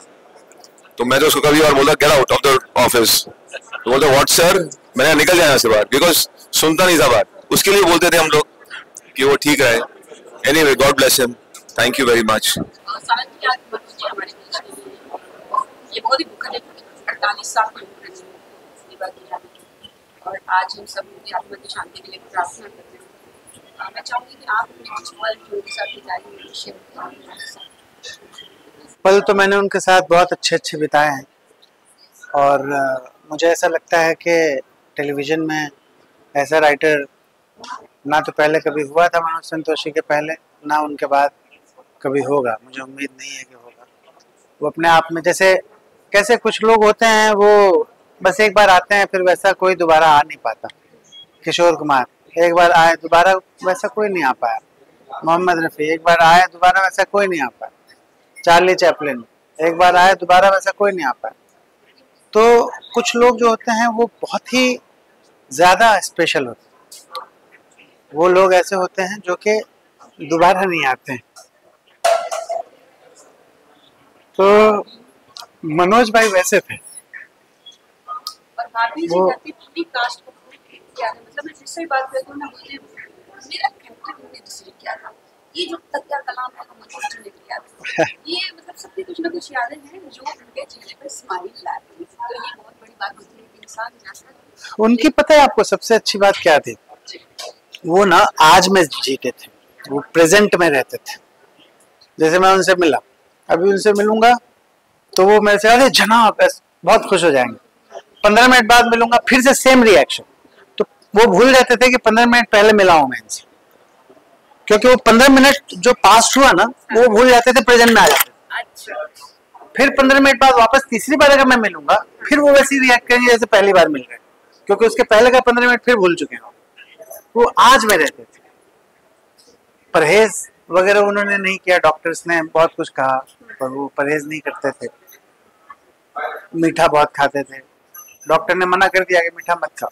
तो मैं तो उसको कभी और बोलता get out of the office, तो बोलता व्हाट सर, मैंने निकल जाए यहाँ से बाहर, बिकॉज सुनता नहीं था बात। उसके लिए बोलते थे हम लोग कि वो ठीक रहे। Anyway, God bless him, thank you very much. ये बहुत ही दुखद है, 48 साल की उम्र है और आज हम सब उनकी आत्मा की शांति के लिए प्रार्थना करते हैं। मैं चाहूँगी कि आप अपने कुछ पल जो उनके साथ बिताएंगे शेयर। पल तो मैंने उनके साथ बहुत अच्छे बिताए हैं, और मुझे ऐसा लगता है कि टेलीविज़न में ऐसा राइटर ना तो पहले कभी हुआ था मनोज संतोषी के पहले, ना उनके बाद कभी होगा। मुझे उम्मीद नहीं है कि होगा। वो अपने आप में कैसे कुछ लोग होते हैं, वो बस एक बार आते हैं, फिर वैसा कोई दोबारा आ नहीं पाता। किशोर कुमार एक बार आए, दोबारा वैसा कोई नहीं आ पाया। मोहम्मद रफ़ी एक बार आए, दोबारा वैसा कोई नहीं आ पाया। चार्ली चैपलिन एक बार आए, दोबारा वैसा कोई नहीं आ पाया। तो कुछ लोग जो होते हैं वो बहुत ही ज़्यादा स्पेशल होते हैं, वो लोग ऐसे होते हैं जो कि दोबारा नहीं आते हैं। तो मनोज भाई वैसे थे। और भाभी जी कहती पूरी कास्ट को किया है, मतलब मैं जिससे बात करती हूँ ना, मुझे मेरा कैरेक्टर उन्होंने डिसाइड किया था। ये जो तकिया कलाम है मनोज जी ने किया था, ये मतलब सबकी कुछ ना कुछ यादें हैं जो उनके चेहरे पर स्माइल लाती है। तो ये बहुत बड़ी बात होती है कि इंसान जैसा उनकी पता है आपको सबसे अच्छी बात क्या थी? वो ना आज में जीते थे, वो प्रेजेंट में रहते थे। जैसे मैं उनसे मिला, अभी उनसे मिलूंगा तो वो मेरे से अरे जनाब बहुत खुश हो जाएंगे। 15 मिनट बाद मिलूंगा फिर से सेम रिएक्शन। तो वो भूल जाते थे कि 15 मिनट पहले मिला हूं मैं इनसे, क्योंकि वो 15 मिनट जो पास्ट हुआ ना वो भूल जाते थे, प्रेजेंट में आ जाते थे। फिर 15 मिनट बाद वापस तीसरी बार अगर मैं मिलूंगा फिर वो वैसे रिएक्ट करेंगे जैसे पहली बार मिल रहे, क्योंकि उसके पहले का 15 मिनट फिर भूल चुके हैं। वो आज में रहते थे। परहेज वगैरह उन्होंने नहीं किया, डॉक्टर्स ने बहुत कुछ कहा पर वो परहेज नहीं करते थे। मीठा बहुत खाते थे, डॉक्टर ने मना कर दिया कि मीठा मत खाओ,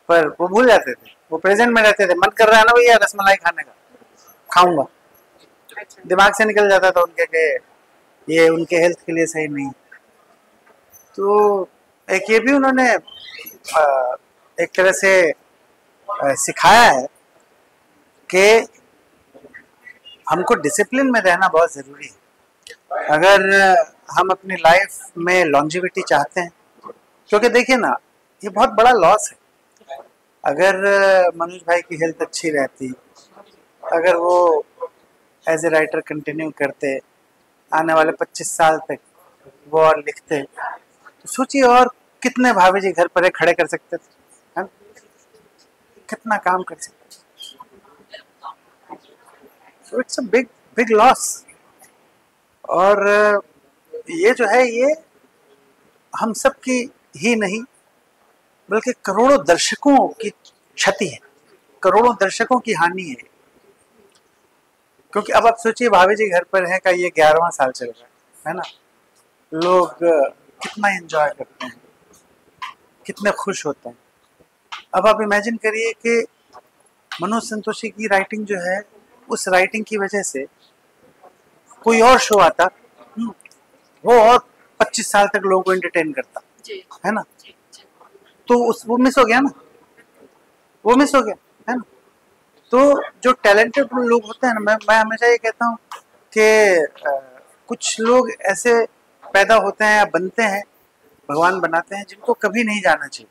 पर वो भूल जाते थे, वो प्रेजेंट में रहते थे। मन कर रहा है ना भैया रसमलाई खाने का, खाऊंगा, दिमाग से निकल जाता था उनके कि ये उनके हेल्थ के लिए सही नहीं। तो एक ये भी उन्होंने एक तरह से सिखाया है कि हमको डिसिप्लिन में रहना बहुत ज़रूरी है अगर हम अपनी लाइफ में लॉन्जिविटी चाहते हैं। क्योंकि देखिए ना, ये बहुत बड़ा लॉस है। अगर मनोज भाई की हेल्थ अच्छी रहती, अगर वो एज ए राइटर कंटिन्यू करते, आने वाले 25 साल तक वो और लिखते, तो सोचिए और कितने भाभी जी घर पर खड़े कर सकते थे, है? कितना काम कर सकते। So it's a big loss। और ये जो है ये हम सब की ही नहीं बल्कि करोड़ों दर्शकों की क्षति है, करोड़ों दर्शकों की हानि है। क्योंकि अब आप सोचिए भाभी जी घर पर है का ये 11वां साल चल रहा है ना। लोग कितना एंजॉय करते हैं, कितने खुश होते हैं। अब आप इमेजिन करिए कि मनोज संतोषी की राइटिंग जो है, उस राइटिंग की वजह से कोई और शो आता, वो और 25 साल तक लोगों को एंटरटेन करता, है ना। तो वो मिस हो गया ना, वो मिस हो गया, है ना। तो जो टैलेंटेड लोग होते हैं ना, मैं हमेशा ये कहता हूँ कि कुछ लोग ऐसे पैदा होते हैं या बनते हैं, भगवान बनाते हैं, जिनको कभी नहीं जाना चाहिए।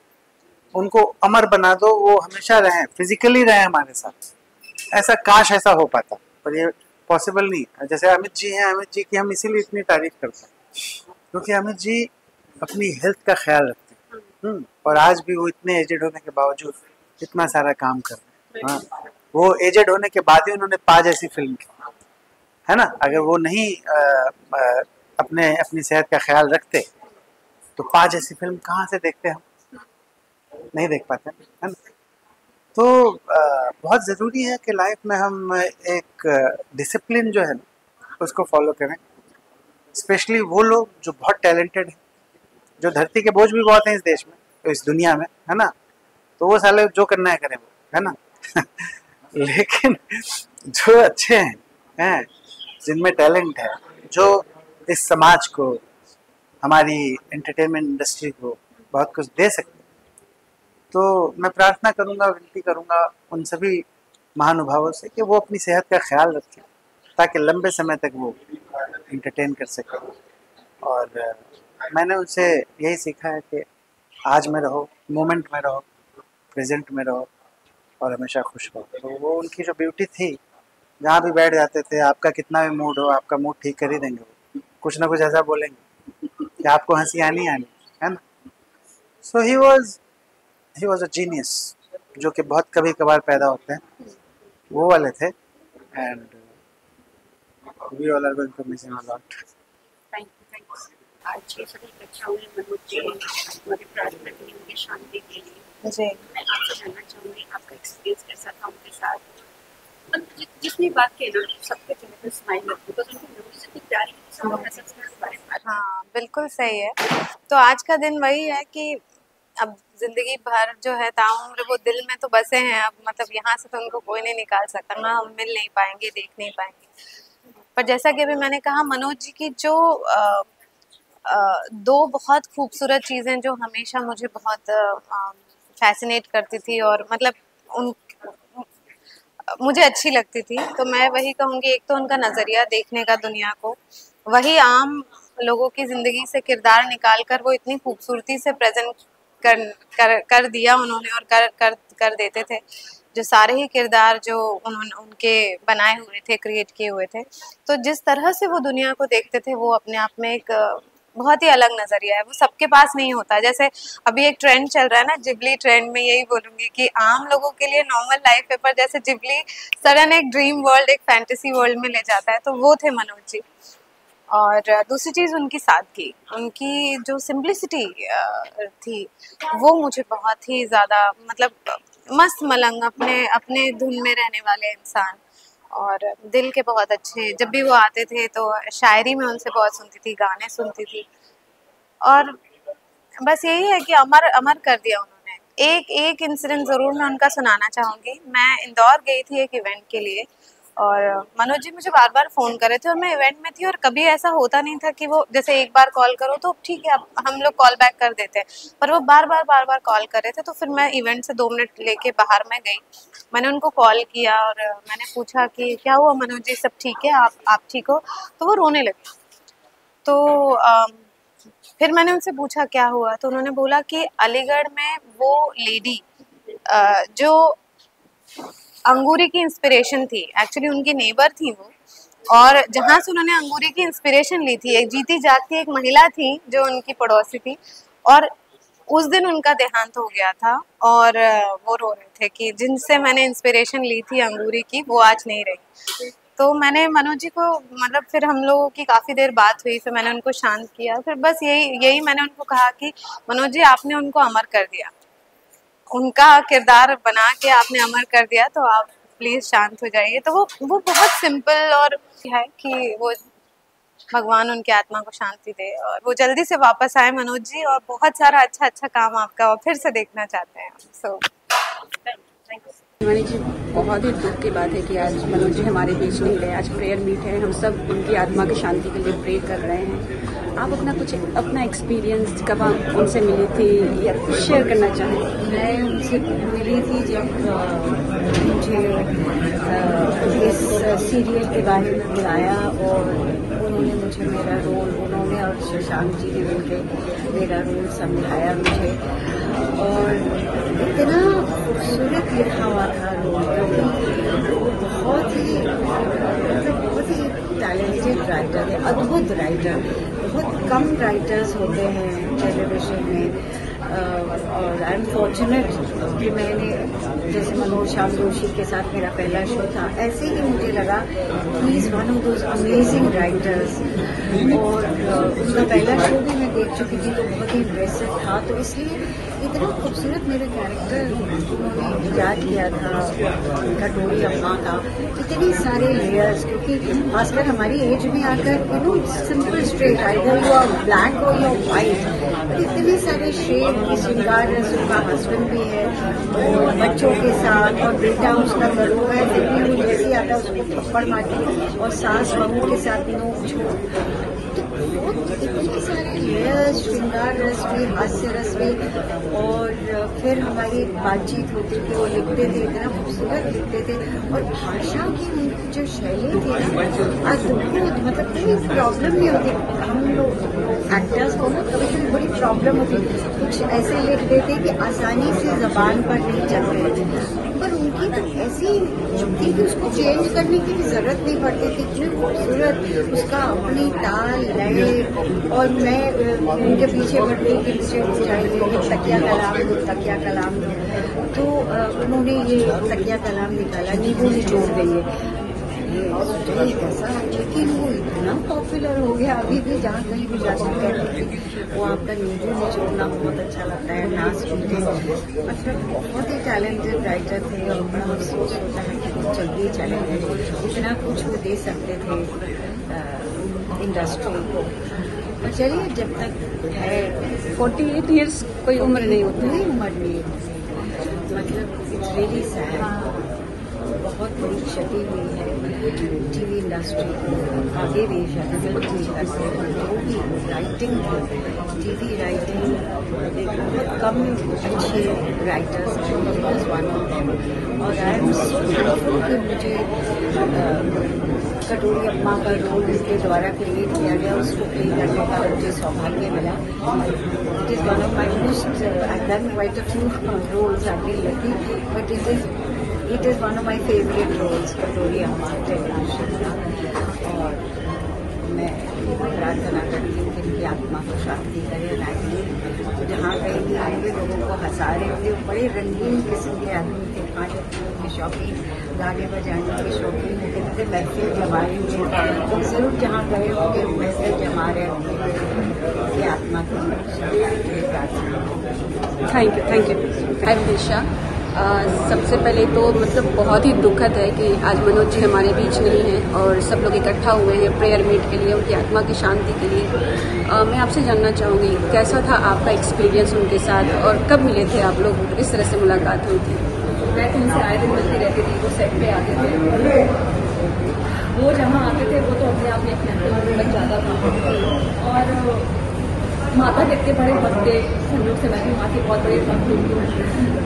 उनको अमर बना दो, वो हमेशा रहें, फिजिकली रहें हमारे साथ। ऐसा काश ऐसा हो पाता, पर ये पॉसिबल नहीं। जैसे अमित जी हैं, अमित जी की हम इसीलिए इतनी तारीफ करते हैं क्योंकि अमित जी अपनी हेल्थ का ख्याल रखते हैं। और आज भी वो इतने एजेड होने के बावजूद इतना सारा काम कर रहे हैं। हाँ, वो एजेड होने के बाद ही उन्होंने 5 ऐसी फिल्म की, है ना। अगर वो नहीं अपनी सेहत का ख्याल रखते तो 5 ऐसी फिल्म कहाँ से देखते हम, नहीं देख पाते, है ना। तो बहुत ज़रूरी है कि लाइफ में हम एक डिसिप्लिन जो है ना उसको फॉलो करें। स्पेशली वो लोग जो बहुत टैलेंटेड हैं, जो धरती के बोझ भी बहुत हैं इस देश में, तो इस दुनिया में, है ना। तो वो साले जो करना है करें, वो, है ना। लेकिन जो अच्छे हैं, जिनमें टैलेंट है, जो इस समाज को, हमारी एंटरटेनमेंट इंडस्ट्री को बहुत कुछ दे सकते, तो मैं प्रार्थना करूंगा, विनती करूंगा उन सभी महानुभावों से कि वो अपनी सेहत का ख्याल रखें ताकि लंबे समय तक वो एंटरटेन कर सकें। और मैंने उनसे यही सीखा है कि आज में रहो, मोमेंट में रहो, प्रेजेंट में रहो और हमेशा खुश रहो। तो वो उनकी जो ब्यूटी थी, जहाँ भी बैठ जाते थे, आपका कितना भी मूड हो, आपका मूड ठीक कर ही देंगे, वो कुछ ना कुछ ऐसा बोलेंगे कि आपको हंसी आनी आनी, है ना। सो ही वॉज अ जीनियस, जो कि बहुत कभी कभार पैदा होते हैं, वो वाले थे। And we all are going to miss him a lot. Thank you. आज ये सभी अच्छा हुए मनोज जी, हमारी प्रार्थना करें उनकी शांति के लिए। जी, मैं आपसे जानना चाहूँगी आपका एक्सपीरियंस कैसा था उनके साथ, जितनी बात की ना सबके चेहरे पे स्माइल लगती है, उनकी इतनी प्यारी हाँ बिल्कुल सही है। तो आज का दिन वही है कि अब जिंदगी भर जो है ताउम्र वो दिल में तो बसे हैं, अब मतलब यहाँ से तो उनको कोई नहीं निकाल सकता ना, हम मिल नहीं पाएंगे, देख नहीं पाएंगे। पर जैसा कि अभी मैंने कहा, मनोज जी की जो दो बहुत खूबसूरत चीज़ें जो हमेशा मुझे बहुत फैसिनेट करती थी और मतलब उन मुझे अच्छी लगती थी, तो मैं वही कहूँगी। एक तो उनका नज़रिया देखने का दुनिया को, वही आम लोगों की ज़िंदगी से किरदार निकाल कर वो इतनी खूबसूरती से प्रेजेंट कर दिया उन्होंने, और कर देते थे जो सारे ही किरदार जो उन्होंने उनके बनाए हुए थे, क्रिएट किए हुए थे। तो जिस तरह से वो दुनिया को देखते थे वो अपने आप में एक बहुत ही अलग नज़रिया है, वो सबके पास नहीं होता। जैसे अभी एक ट्रेंड चल रहा है ना, जिबली ट्रेंड में यही बोलूँगी कि आम लोगों के लिए नॉर्मल लाइफ है, पर जैसे जिबली सडन एक ड्रीम वर्ल्ड, एक फैंटेसी वर्ल्ड में ले जाता है, तो वो थे मनोज जी। और दूसरी चीज़ उनकी सादगी, उनकी जो सिंप्लिसिटी थी वो मुझे बहुत ही ज़्यादा मतलब मस्त मलंग, अपने धुन में रहने वाले इंसान, और दिल के बहुत अच्छे। जब भी वो आते थे तो शायरी में उनसे बहुत सुनती थी, गाने सुनती थी, और बस यही है कि अमर कर दिया उन्होंने। एक इंसिडेंट ज़रूर मैं उनका सुनाना चाहूँगी। मैं इंदौर गई थी एक इवेंट के लिए, और मनोज जी मुझे बार बार फ़ोन कर रहे थे और मैं इवेंट में थी, और कभी ऐसा होता नहीं था कि वो जैसे एक बार कॉल करो तो ठीक है हम लोग कॉल बैक कर देते हैं, पर वो बार बार कॉल कर रहे थे। तो फिर मैं इवेंट से 2 मिनट लेके बाहर मैं गई, मैंने उनको कॉल किया और मैंने पूछा कि क्या हुआ मनोज जी, सब ठीक है, आप ठीक हो? तो वो रोने लगे। तो फिर मैंने उनसे पूछा क्या हुआ, तो उन्होंने बोला कि अलीगढ़ में वो लेडी जो अंगूरी की इंस्पिरेशन थी, एक्चुअली उनकी नेबर थी वो, और जहाँ से उन्होंने अंगूरी की इंस्पिरेशन ली थी, एक जीती जागती एक महिला थी जो उनकी पड़ोसी थी, और उस दिन उनका देहांत हो गया था। और वो रो रहे थे कि जिनसे मैंने इंस्पिरेशन ली थी अंगूरी की, वो आज नहीं रही। तो मैंने मनोज जी को मतलब फिर हम लोगों की काफ़ी देर बात हुई, फिर मैंने उनको शांत किया, फिर बस यही मैंने उनको कहा कि मनोज जी आपने उनको अमर कर दिया, उनका किरदार बना के आपने अमर कर दिया, तो आप प्लीज़ शांत हो जाइए। तो वो बहुत सिंपल और है कि वो भगवान उनकी आत्मा को शांति दे और वो जल्दी से वापस आए मनोज जी, और बहुत सारा अच्छा काम आपका और फिर से देखना चाहते हैं। सो मणि जी, बहुत ही दुख की बात है कि आज मनोज जी हमारे बीच नहीं रहे। आज प्रेयर मीट है, हम सब उनकी आत्मा की शांति के लिए प्रे कर रहे हैं। आप अपना एक्सपीरियंस कब आप उनसे मिली थी या कुछ शेयर करना चाहें? मैं उनसे मिली थी जब मुझे इस सीरियल के बारे में बुलाया, और उन्होंने मुझे मेरा रोल, उन्होंने और शशांक जी ने मिलकर मेरा रोल समझाया मुझे, और इतना खूबसूरत लिखा हुआ था रोल, क्योंकि वो बहुत ही टैलेंटेड राइटर है, अद्भुत राइटर। बहुत कम राइटर्स होते हैं टेलीविजन में, और आई एम फॉर्चुनेट कि मैंने जैसे मनोज श्याम जोशी के साथ मेरा पहला शो था, ऐसे ही मुझे लगा he is one of those amazing writers. और उसका पहला शो भी मैं देख चुकी थी, तो बहुत ही इम्प्रेसिव था। तो इसलिए इतना खूबसूरत मेरा कैरेक्टर उन्होंने याद किया था, घटोरी अम्मा का। इतने सारे लेयर्स, क्योंकि खासकर हमारी एज में आकर simple straight either you black हो या वाइट, इतने सारे शेड की श्रृंगार रस। उनका हस्बैंड भी है और बच्चों के साथ, और बेटा उसका गरुआ है, देखने में जैसे आता है उसको थप्पड़ मारती, और सास बहू के साथ नोक झोंक। तो इतने सारे लेयर्स, श्रृंगार रस भी, हास्य रस भी, और फिर हमारी बातचीत होती थी, वो लिखते थे, इतना खूबसूरत लिखते थे, और भाषा की उनकी जो शैली थी ना अद्भुत, मतलब कोई प्रॉब्लम नहीं होती। हम लोग एक्टर्स को ना कभी कभी बड़ी प्रॉब्लम होती, कुछ ऐसे लिख देते कि आसानी से जबान पर नहीं चल रहे थे, पर उनकी तो ऐसी थी कि उसको चेंज करने की भी जरूरत नहीं पड़ती थी। इतनी खूबसूरत उसका अपनी ताल लय, और मैं उनके पीछे बढ़ती कि पीछे उठ जाएंगे, तकिया कलाम दो, तो उन्होंने ये तकिया कलाम निकाला, नींबू निचोड़ देंगे। ये सोचा ये कैसा है, लेकिन वो इतना पॉपुलर हो गया अभी भी जहाँ कहीं भी जाकर कहते थे वो आपका नींबू में छोड़ना बहुत अच्छा लगता है, नाच थे, मतलब बहुत ही टैलेंटेड राइटर थे और बड़ा अफसोस होता है कि वो जल्दी चले गए। इतना कुछ वो दे सकते थे इंडस्ट्री को। और चलिए जब तक है 48 ईयर्स कोई उम्र नहीं होती है, उम्र नहीं मतलब इट्स रियली सैड, बहुत बड़ी क्षति हुई है टीवी इंडस्ट्री को। आगे भी शायद फिल्म भी करते हैं, वो भी राइटिंग टीवी राइटिंग बहुत कम अच्छे राइटर्स हैं और आई एम सो थैंकफुल कि मुझे कटोरी अम्मा का रोल उसके द्वारा क्रिएट किया गया, उसको प्ले करने का मुझे सौभाग्य मिला। It is one of my most I done quite a few roles I feel lucky, but it is one of my favourite roles Katori Amma television का। और मैं प्रार्थना करती हूँ कि उनकी आत्मा को शांति करे। जहाँ कहीं भी आएंगे लोगों को हंसा रहे होंगे, बड़े रंगीन किस्म के आदमी थे, खाने पीने के शौकीन, गाने बजाने के शौकीन, कितने महफिल जमा रहे होंगे, जरूर जहाँ गए होंगे महफिल जमा रहे होंगे कि आत्मा को प्रार्थना। Thank you. हाय दिशा, सबसे पहले तो मतलब बहुत ही दुखद है कि आज मनोज जी हमारे बीच नहीं हैं और सब लोग इकट्ठा हुए हैं प्रेयर मीट के लिए, उनकी आत्मा की शांति के लिए। मैं आपसे जानना चाहूँगी कैसा था आपका एक्सपीरियंस उनके साथ और कब मिले थे आप लोग, किस तरह से मुलाकात हुई थी? मैं तो उनसे आए दिन मिलती रहती थी, वो सेट पे आते थे, वो जहाँ आते थे वो तो अपने आप में एक लग जाता था। और माता के इतने बड़े भक्त थे, संयोग से मैं भी माँ की बहुत बड़ी भक्त हूँ।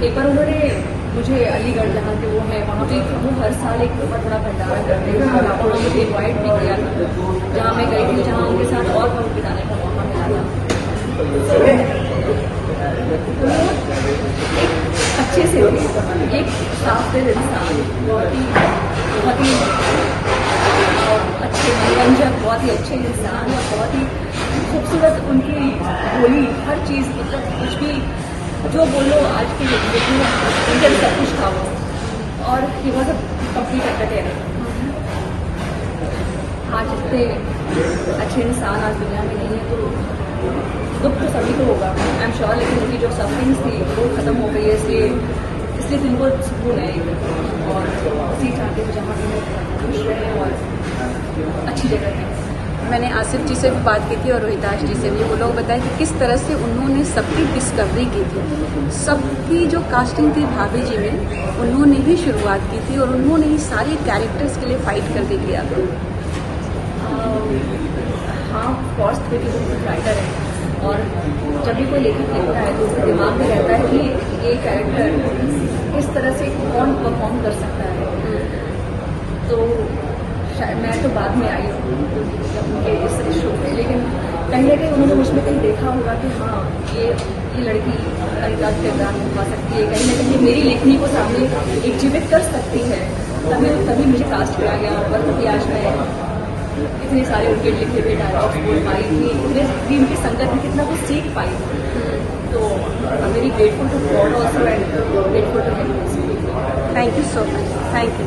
एक बार उन्होंने मुझे अलीगढ़ जहाँ के वो है वहाँ पे वो हर साल एक बहुत बड़ा भंडारा करते हैं, उन्होंने मुझे इन्वाइट भी किया था, जहाँ मैं गई थी, जहाँ उनके साथ और वक्त बिताने का मौका मिला था। एक अच्छे से थे, एक साफ दिल इंसान, बहुत ही अच्छे मनोरंजक, बहुत ही अच्छे इंसान और बहुत ही खूबसूरत उनकी बोली, हर चीज़ मतलब कुछ भी जो बोलो आज के देखिए उनके सब कुछ था वो। और he was a complete entertainer. आज इतने अच्छे इंसान आज दुनिया में नहीं है तो दुख तो सभी को होगा, आई एम श्योर, लेकिन उनकी जो सफरिंग्स थी वो ख़त्म हो गई है, इसलिए दिल को सुकून है और इसी चाहते हैं जहाँ भी खुश रहें और अच्छी जगह है। मैंने आसिफ जी से भी बात की थी और रोहिताश जी से भी, वो लोग बताए कि किस तरह से उन्होंने सबकी डिस्कवरी की थी, सबकी जो कास्टिंग थी भाभी जी में उन्होंने ही शुरुआत की थी और उन्होंने ही सारे कैरेक्टर्स के लिए फाइट करके किया था। हाँ ऑफकोर्स, क्योंकि वो खुद राइटर है और जब भी कोई लेखक लिखता है तो उसके दिमाग में रहता है कि ये कैरेक्टर किस तरह से कौन परफॉर्म कर सकता है। तो शायद मैं तो बाद में आई हूँ उनके इस शो पे, लेकिन कहीं ना कहीं उन्होंने मुझमें कहीं देखा होगा कि हाँ ये लड़की अलग किरदार निभा सकती है, कहीं ना कहीं मेरी लेखनी को सामने एक जीवित कर सकती है, तभी मुझे कास्ट किया गया और तभी आज मैं इतने सारे उनके लिखे हुए डायलॉग्स बोल पाई थी, इतने उनकी संगत में कितना कुछ सीख पाई थी। तो I am very grateful to God also and grateful to him. Thank you so much. Thank you.